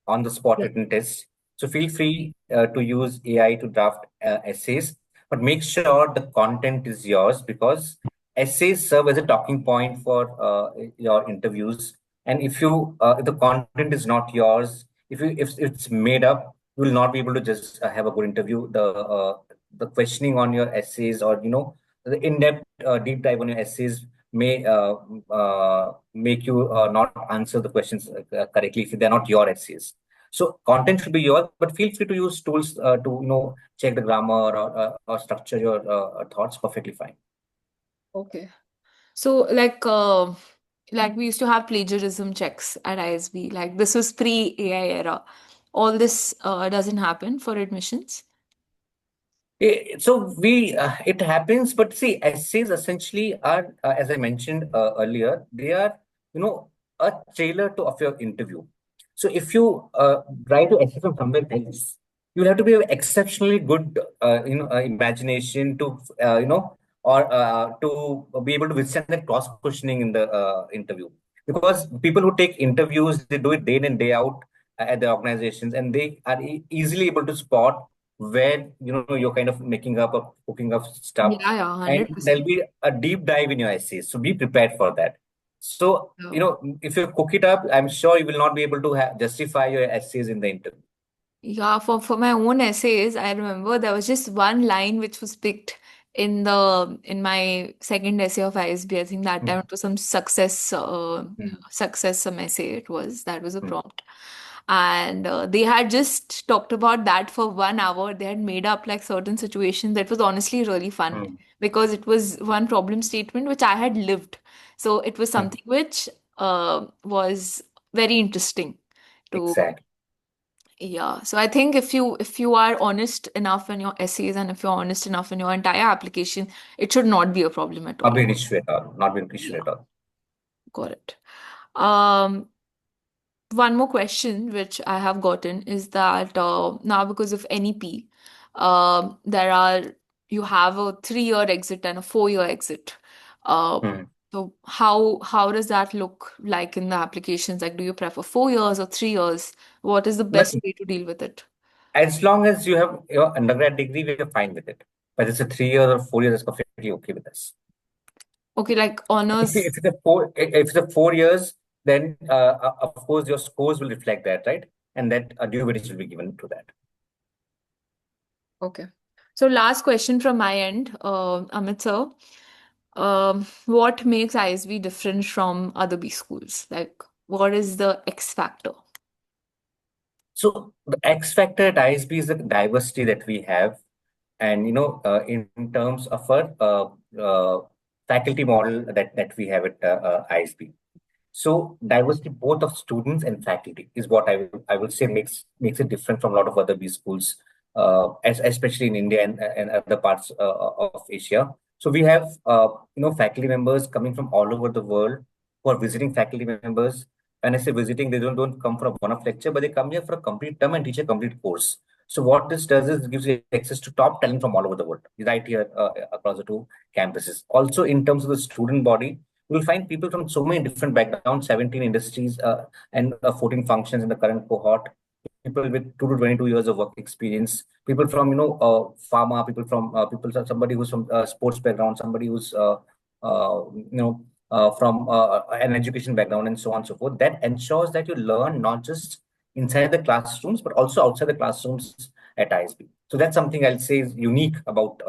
on-the-spot yeah, written test. So feel free to use AI to draft essays, but make sure the content is yours because essays serve as a talking point for your interviews. And if the content is not yours, if it's made up, you will not be able to just have a good interview. The questioning on your essays, or the in-depth deep dive on your essays may make you not answer the questions correctly if they're not your essays. So content should be yours, but feel free to use tools to check the grammar, or structure your thoughts perfectly fine. okay. So like we used to have plagiarism checks at ISB. Like this was pre-AI era. All this doesn't happen for admissions. It happens, but see, essays essentially are, as I mentioned earlier, they are, a trailer to of your interview. So if you try to essay from somewhere else, you'll have to be exceptionally good, imagination to, or to be able to withstand the cross questioning in the interview. Because people who take interviews, they do it day in and day out. at the organizations, and they are easily able to spot where you're kind of making up or cooking up stuff, Yeah, yeah, and there'll 100%. be a deep dive in your essays. So be prepared for that. So Yeah. if you cook it up, I'm sure you will not be able to justify your essays in the interview. Yeah, for my own essays, I remember there was just one line which was picked in my second essay of ISB. I think that time Hmm. it was some Hmm. success some essay. That was a Hmm. prompt, and they had just talked about that for 1 hour. They had made up like certain situations that was honestly really fun Hmm. because it was one problem statement which I had lived. So it was Hmm. something which was very interesting to. Exactly. Yeah, so I think if you are honest enough in your essays and if you're honest enough in your entire application, it should not be a problem at all. Not be an issue at all. Not be an issue Yeah, at all. got it. Um, One more question which I have gotten is that now because of NEP, there are you have a 3-year exit and a 4-year exit. Uh, Hmm. so how does that look like in the applications? Like, do you prefer 4 years or 3 years? What is the best Nothing. way to deal with it? As long as you have your undergrad degree, we're fine with it. Whether it's a 3 year or 4 years, that's perfectly okay with us. Okay, like If, honors. if it's a if it's a 4 years, then of course your scores will reflect that, right? And that a due weightage will be given to that. Okay. So last question from my end, Amit sir. What makes ISB different from other B schools? Like, what is the X factor? So the X factor at ISB is the diversity that we have, and in terms of our faculty model that we have at ISB. So diversity both of students and faculty is what I would say makes it different from a lot of other B schools, especially in India and other parts of Asia. So we have faculty members coming from all over the world who are visiting faculty members. When I say visiting, they don't come for a one-off lecture, but they come here for a complete term and teach a complete course. So what this does is it gives you access to top talent from all over the world, right here across the two campuses. Also, in terms of the student body, you will find people from so many different backgrounds, 17 industries, and 14 functions in the current cohort. People with 2 to 22 years of work experience. People from pharma. Somebody who's from sports background. Somebody who's from an education background, and so on and so forth. That ensures that you learn not just inside the classrooms but also outside the classrooms at ISB. So that's something I'll say is unique about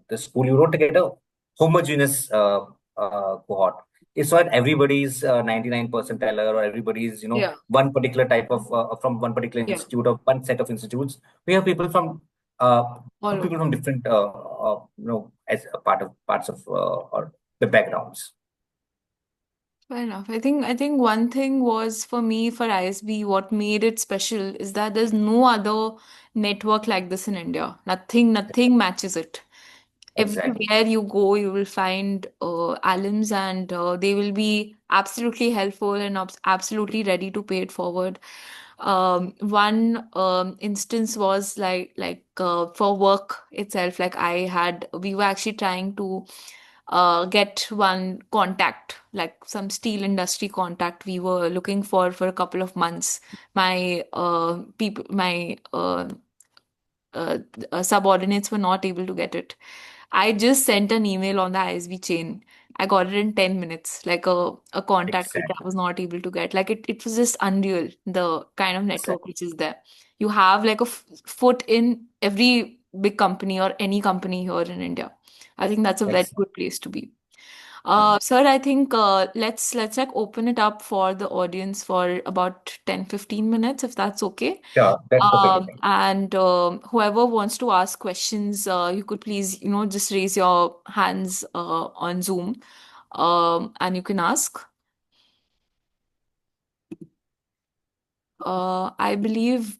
the school. You don't get a homogeneous cohort. It's not everybody's 99 percentile or everybody's Yeah. one particular type of from one particular Yeah. institute or one set of institutes. We have uh, All over. people from different as a parts of or the backgrounds. Fair enough. I think one thing was for me for ISB, what made it special is that there's no other network like this in India. Nothing matches it. Exactly. Everywhere you go, you will find alums, and they will be absolutely helpful and absolutely ready to pay it forward. One instance was like for work itself. Like we were actually trying to get one contact, like some steel industry contact. We were looking for a couple of months. My people, my uh, subordinates were not able to get it. I just sent an email on the ISB chain. I got it in 10 minutes, like a contact which I Exactly. was not able to get. Like it was just unreal, the kind of network Exactly. which is there. You have like a foot in every big company or any company here in India. I think that's a very Exactly. good place to be. Hmm. Sir, I think let's like open it up for the audience for about 10-15 minutes, if that's okay. Sure, that's perfectly fine. And whoever wants to ask questions, you could please, just raise your hands on Zoom, and you can ask. I believe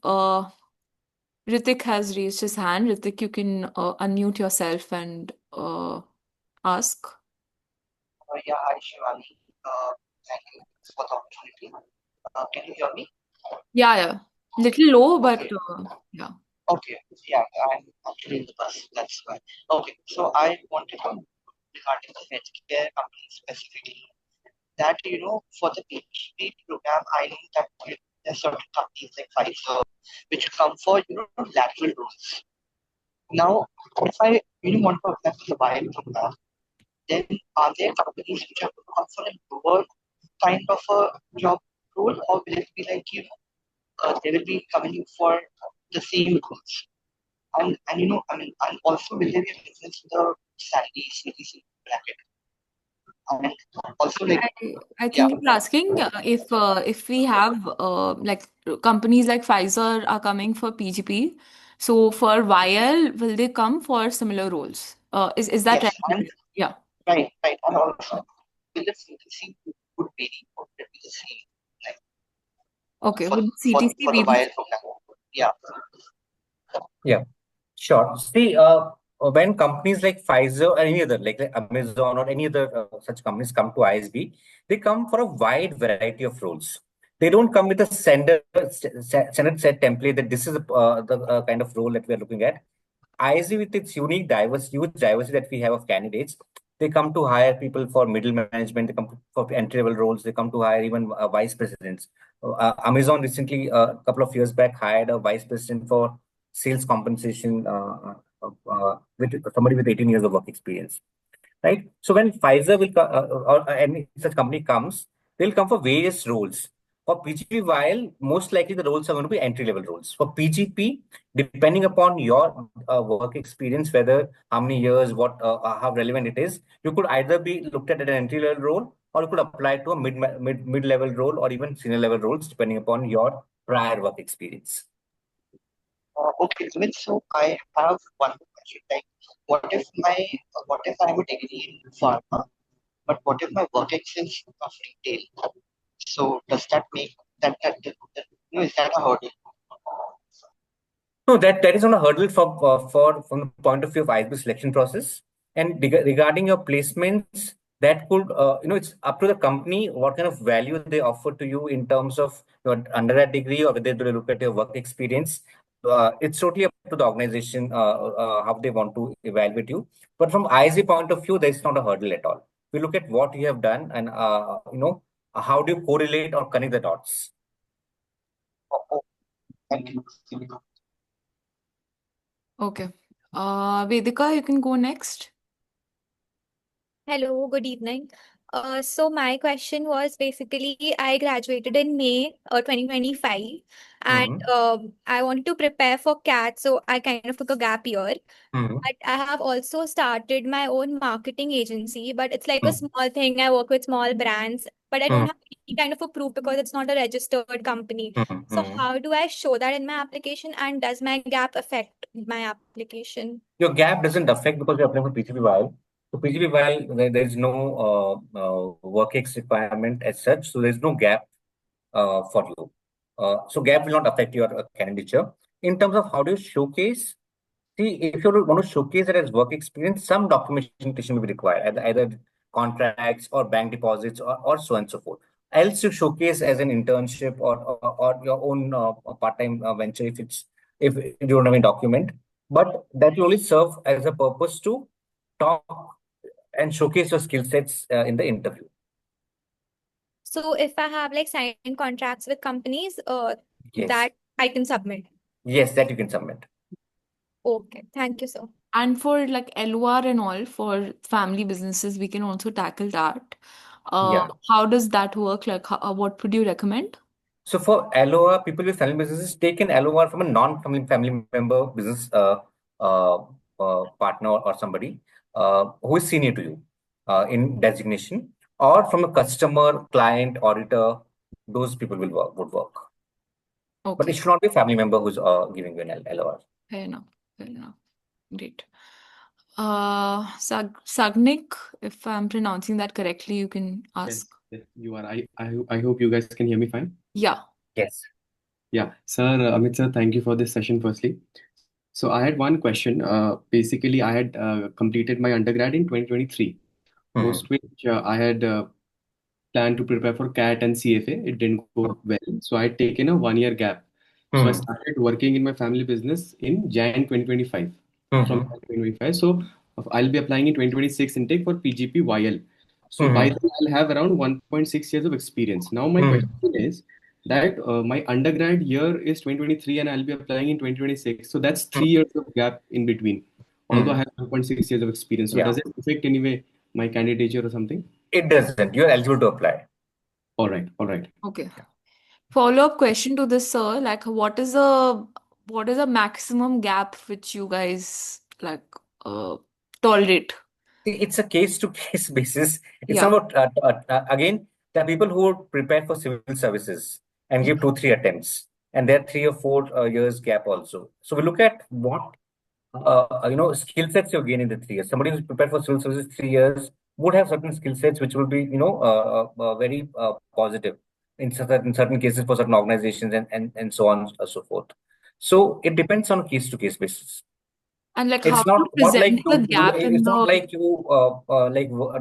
Ritik has raised his hand. Ritik, you can unmute yourself and ask. Yeah, hi Shivani. Thank you for the opportunity. Can you hear me? Yeah, yeah. Little low, but Okay, yeah. okay. Yeah, I'm actually in the bus. That's why. Okay, so I wanted to know regarding the healthcare company specifically that for the PGP program, I know that there are certain companies like Pfizer which come for lateral roles. Now, if I really want to apply for the viral program, then are there companies which are going to come for a lower kind of a job role, or will it be like they will be coming in for the same roles? And and also will there be a difference in the salary CTC bracket? And also like I yeah, think you're asking if we have like companies like Pfizer are coming for PGP, so for VIL, will they come for similar roles? Is that yes, right? and Yeah. right, and also will the CTC would vary, or will it be the same like Okay. for Would for CTC for the be the VIL program? Yeah, Yeah, sure. See, when companies like Pfizer or any other, like Amazon or any other such companies come to ISB, they come for a wide variety of roles. They don't come with a standard set template that this is the kind of role that we are looking at. ISB, with its huge diversity that we have of candidates, they come to hire people for middle management, they come for entry level roles, they come to hire even vice presidents. Amazon recently, a couple of years back, hired a vice president for sales compensation with somebody with 18 years of work experience, right? So when Pfizer or any such company comes, they'll come for various roles. For PGP, while most likely the roles are going to be entry level roles. For PGP, depending upon your work experience, whether how many years, how relevant it is, you could either be looked at an entry level role, or you could apply to a mid level role, or even senior level roles, depending upon your prior work experience. okay. So I have one question. Like, what if I have a degree in pharma, but what if my work experience is of retail? So does that make is that a hurdle? No, that is not a hurdle for from the point of view of ISB selection process. And regarding your placements, that could it's up to the company what kind of value they offer to you in terms of your undergrad degree, or whether they look at your work experience. It's totally up to the organization how they want to evaluate you. But from ISB point of view, there's not a hurdle at all. We look at what you have done, and how do you correlate or connect the dots. Oh, oh, thank you. Okay. Vedika, you can go next. Hello, good evening. So my question was basically I graduated in May 2025 and Hmm. I wanted to prepare for CAT, so I kind of took a gap year. Hmm. But I have also started my own marketing agency, but it's like a Hmm. small thing. I work with small brands, but I Hmm. don't have any kind of a proof because it's not a registered company. So Hmm. how do I show that in my application, and does my gap affect my application? Your gap doesn't affect because you're applying for PGPYL. So PGPYL, there's no work ex requirement as such, so there's no gap for you. So gap will not affect your candidature. In terms of how do you showcase, see, if you want to showcase it as work experience, some documentation will be required, either contracts or bank deposits, or so on and so forth. Else you showcase as an internship, or your own part-time venture if you don't have any document. But that will only serve as a purpose to talk and showcase your skill sets in the interview. So if I have like signed contracts with companies, Yes. that I can submit. Yes, that you can submit. Okay, thank you, sir. And for like LOR and all, for family businesses, we can also tackle that. Yeah. How does that work? Like, what would you recommend? So for LOR, people with family businesses take an LOR from a non-family member business uh, partner or somebody who is senior to you in designation, or from a customer, client, auditor. Those people would work. But it Okay, should not be a family member who's giving you an LOR. fair enough. Fair enough. Great. Sagnik, if I'm pronouncing that correctly, you can ask. Yes, you are. I hope you guys can hear me fine. Yeah. Yes. Yeah, sir, Amit sir, thank you for this session firstly. So I had one question. Basically, I had completed my undergrad in 2023, Hmm. post which I had planned to prepare for CAT and CFA. It didn't go well, so I had taken a 1 year gap. So I Hmm. started working in my family business in Jan 2025, from Hmm. Jan 2025. So I'll be applying in 2026 intake for PGPYL. So by Hmm. then I'll have around 1.6 years of experience. Now my Hmm. question is, that my undergrad year is 2023 and I'll be applying in 2026. So that's 3 years of gap in between, although I have 1.6 years of experience. So Yeah, does it affect anyway my candidature or something? it doesn't. You're eligible to apply. All right, all right. Okay. Follow-up question to this, sir. Like, what is a maximum gap which you guys like tolerate? It's a case to case basis. It's Yeah. not about, again, there are people who would prepare for civil services and give 2, 3 attempts, and there are 3 or 4 years gap also. So we look at what skill sets you gain in the 3 years. Somebody who's prepared for civil services 3 years would have certain skill sets which will be, very positive in certain cases for certain organizations and so on and so forth. So it depends on case to case basis. And like how It's to not like present the gap in it's not the like you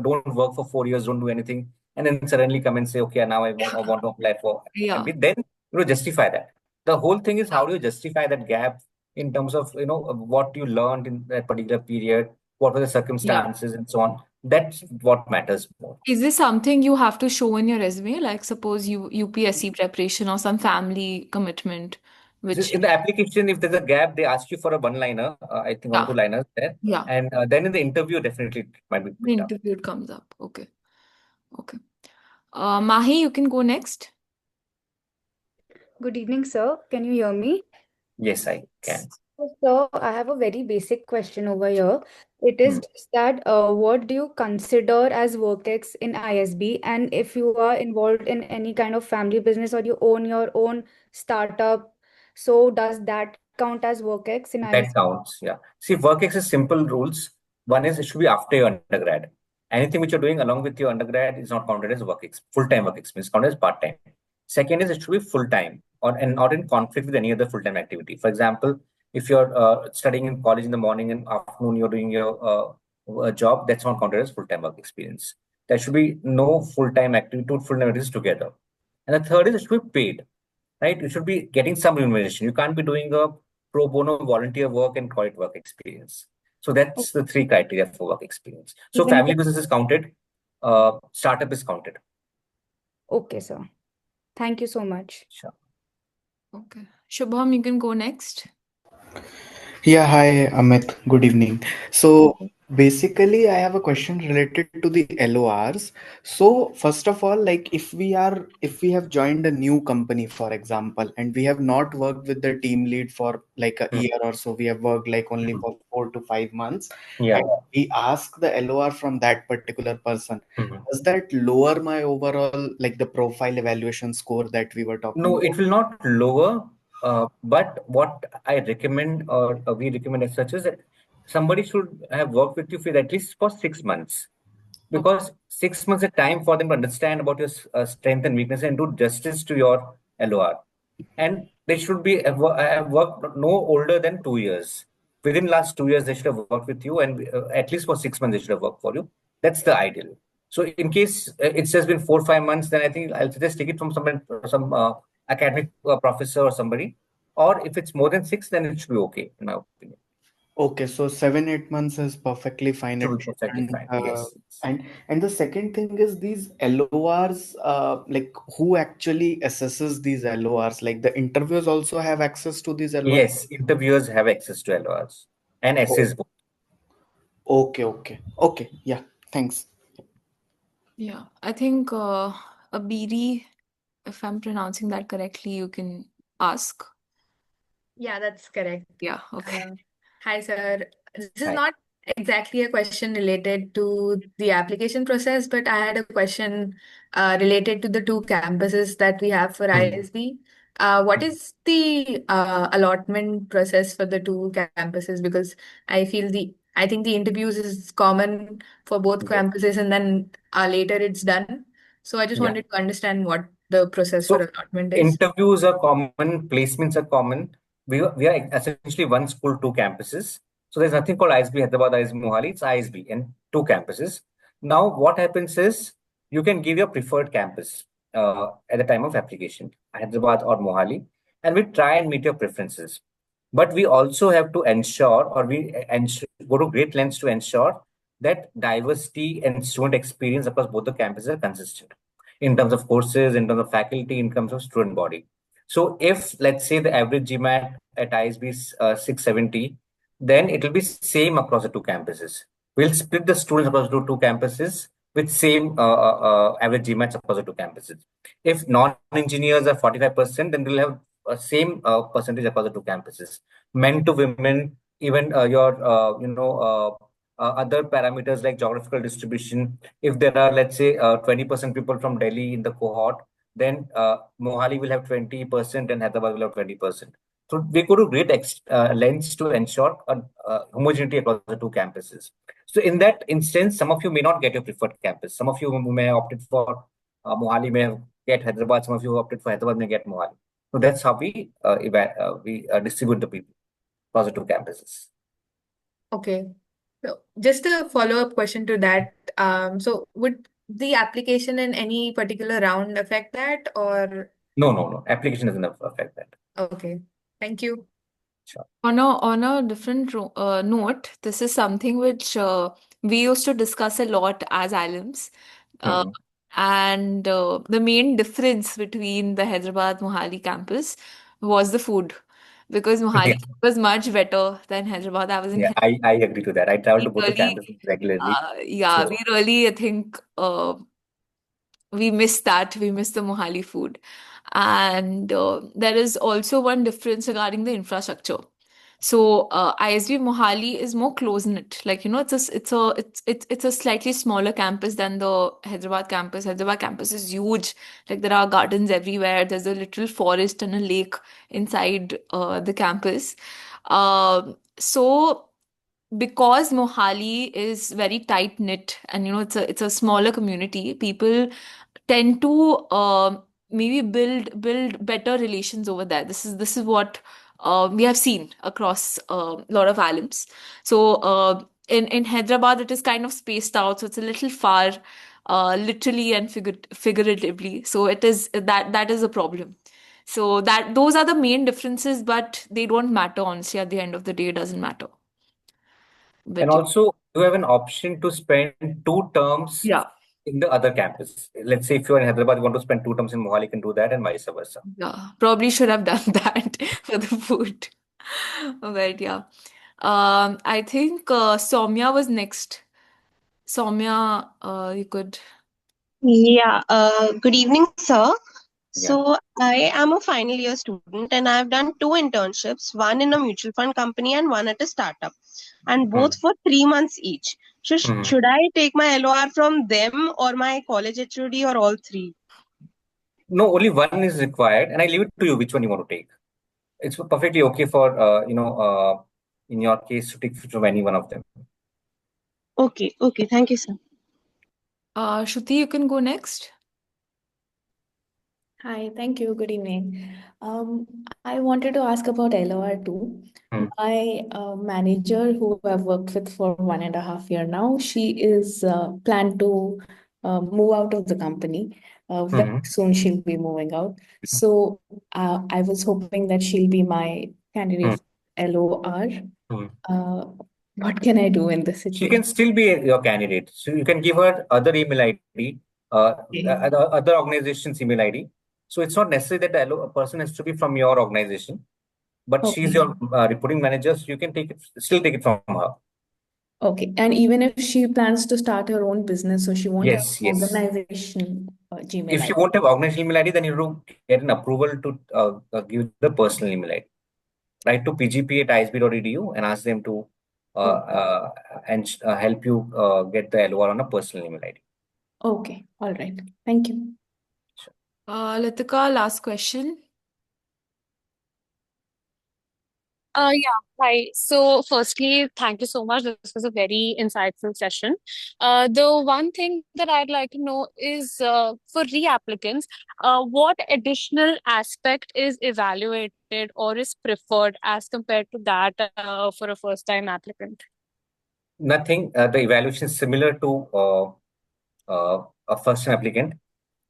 don't work for 4 years, don't do anything, and then suddenly come and say, okay, now I want to apply for yeah, MBA. Then justify that. The whole thing is how do you justify that gap in terms of what you learned in that particular period, what were the yeah. circumstances, and so on. That's what matters more. Is this something you have to show in your resume? Like suppose you UPSC preparation or some family commitment, which In the application, if there's a gap, they ask you for a one-liner, I think one, yeah, 2 liners there, yeah. and then in the interview, definitely it might be The picked up. interview it comes up. Okay. Okay. Mahi, you can go next. Good evening, sir. Can you hear me? Yes, I can. So, I have a very basic question over here. It is Hmm. just that what do you consider as work-ex in ISB? And if you are involved in any kind of family business or you own your own startup, so does that count as work-ex in That ISB? counts, yeah. See, work is simple rules. One is it should be after your undergrad. Anything which you're doing along with your undergrad is not counted as full-time work experience, counted as part-time. Second is it should be full-time and not in conflict with any other full-time activity. For example, if you're studying in college in the morning and afternoon you're doing your job, that's not counted as full-time work experience. There should be no full-time activity, two full-time activities together. And the third is it should be paid, right? You should be getting some remuneration. You can't be doing a pro bono volunteer work and call it work experience. So that's the 3 criteria for work experience. So Even family business is counted, startup is counted. okay, sir. Thank you so much. Sure. Okay. Shubham, you can go next. Yeah, hi Amit. Good evening. So basically, I have a question related to the LORs. So first of all, like if we have joined a new company, for example, and we have not worked with the team lead for like a year or so, we have worked like only for 4 to 5 months, Yeah. and we ask the LOR from that particular person. Mhm. Does that lower my overall like the profile evaluation score that we were talking No, about? it will not lower. But what I recommend or we recommend as such is that somebody should have worked with you for at least for 6 months, Okay. because 6 months is time for them to understand about your strength and weakness and do justice to your LOR. And they should be have worked no older than 2 years. Within last 2 years, they should have worked with you, and at least for 6 months, they should have worked for you. That's the ideal. So, in case it's just been 4 or 5 months, then I think I'll suggest take it from some academic professor or somebody. Or if it's more than 6, then it should be okay, in my opinion. Okay, so 7, 8 months is perfectly fine. Should be perfectly And fine. Yes. and the second thing is these LORs, like who actually assesses these LORs? Like the interviewers also have access to these LORs? Yes, interviewers have access to LORs and essays both. Okay. Yeah, thanks. Yeah. I think Abiri, if I'm pronouncing that correctly, you can ask. Yeah, that's correct. Yeah. Okay. Hi, sir. This is Hi. not exactly a question related to the application process, but I had a question related to the 2 campuses that we have for ISB. What is the allotment process for the 2 campuses? Because I think the interviews is common for both Yes. campuses, and then later it's done. So I just Yeah. wanted to understand what the process for So allotment is. interviews are common, placements are common. We are essentially one school, 2 campuses. So there's nothing called ISB Hyderabad, ISB Mohali. It's ISB and 2 campuses. Now what happens is you can give your preferred campus at the time of application, Hyderabad or Mohali, and we try and meet your preferences. But we also have to ensure, or go to great lengths to ensure that diversity and student experience across both the campuses are consistent. in terms of courses, in terms of faculty, in terms of student body. So if, let's say, the average GMAT at ISB is 670, then it will be same across the two campuses. We'll split the students across the two campuses with same average GMATs across the two campuses. If non-engineers are 45%, then we'll have same percentage across the two campuses. Men to women, even your other parameters like geographical distribution. If there are, let's say, 20% people from Delhi in the cohort, then Mohali will have 20% and Hyderabad will have 20%. So we could do great lengths to ensure homogeneity across the two campuses. So in that instance, some of you may not get your preferred campus. Some of you may have opted for Mohali, may get Hyderabad. Some of you opted for Hyderabad, may get Mohali. So that's how we distribute the people across the two campuses. Okay. So just a follow-up question to that. So would the application in any particular round affect that, or? No. Application doesn't affect that. Okay. Thank you. Sure. On a different note, this is something which we used to discuss a lot as alums. Uh, and the main difference between the Hyderabad Mohali campus was the food. Because Mohali was much better than Hyderabad. I was in Yeah, I agree to that. I travel to both the really, campuses regularly. yeah, So we really, I think, we miss that. We miss the Mohali food. And there is also one difference regarding the infrastructure. So ISB Mohali is more close-knit. Like, it's a slightly smaller campus than the Hyderabad campus. Hyderabad campus is huge. Like, there are gardens everywhere. There's a little forest and a lake inside the campus. So because Mohali is very tight knit and it's a smaller community, people tend to maybe build better relations over there. This is what we have seen across a lot of alums. So in Hyderabad, it is kind of spaced out, so it's a little far, literally and figuratively. So it is that is a problem. So that those are the main differences, but they don't matter honestly. At the end of the day, it doesn't matter. and But also you have an option to spend 2 terms yeah, in the other campus. Let's say if you're in Hyderabad, you want to spend 2 terms in Mohali, you can do that, and vice versa. yeah, probably should have done that for the food. But yeah, I think Soumya was next. Soumya, you could. Yeah, good evening, sir. Yeah. So, I am a final year student and I've done two internships, one in a mutual fund company and one at a startup, and both for 3 months each. So, should I take my LOR from them or my college HOD or all three? No, only one is required, and I leave it to you which one you want to take. It's perfectly okay for in your case to take from any one of them. Okay, thank you, sir. Shruti, you can go next. Hi, thank you. Good evening. I wanted to ask about LOR too. My manager, who I've worked with for 1.5 years now, she is planned to move out of the company. Very soon she'll be moving out. So I was hoping that she'll be my candidate for LOR. What can I do in this She situation? can still be your candidate. So you can give her other email ID, other organization's email ID. So it's not necessary that the person has to be from your organization, but she's your reporting manager, so you can still take it from her. Okay, and even if she plans to start her own business, so she won't have Yes. organization Gmail If you ID. won't have organizational email ID, then you have to get an approval to give the personal email ID. Write to pgp@isb.edu and ask them to help you get the LOR on a personal email ID. Okay, all right. Thank you. Latika, last question. Yeah, hi. So, firstly, thank you so much. This was a very insightful session. The one thing that I'd like to know is for reapplicants, what additional aspect is evaluated or is preferred as compared to that for a first-time applicant? Nothing. The evaluation is similar to a first-time applicant.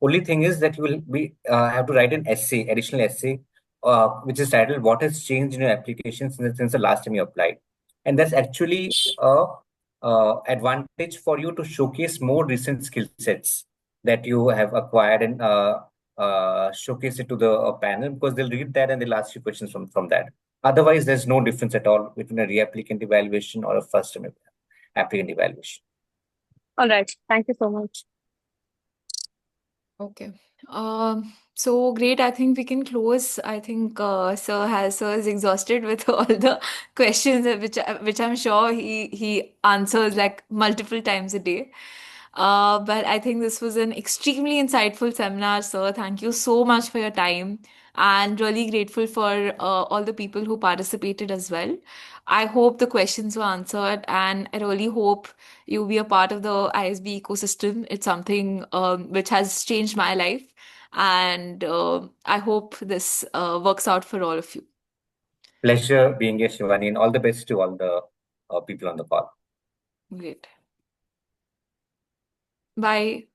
Only thing is that you will have to write an additional essay, which is titled "What has changed in your application since the last time you applied," and that's actually a advantage for you to showcase more recent skill sets. that you have acquired and showcase it to the panel, because they'll read that and they'll ask you questions from that. Otherwise, there's no difference at all between a reapplicant evaluation or a first time applicant evaluation. All right. Thank you so much. Okay. So great. I think we can close. I think Sir is exhausted with all the questions, which I'm sure he answers like multiple times a day. But I think this was an extremely insightful seminar, sir. Thank you so much for your time, and really grateful for all the people who participated as well. I hope the questions were answered, and I really hope you'll be a part of the ISB ecosystem. It's something which has changed my life, and I hope this works out for all of you. Pleasure being here, Shivani, and all the best to all the people on the call. Great. Bye.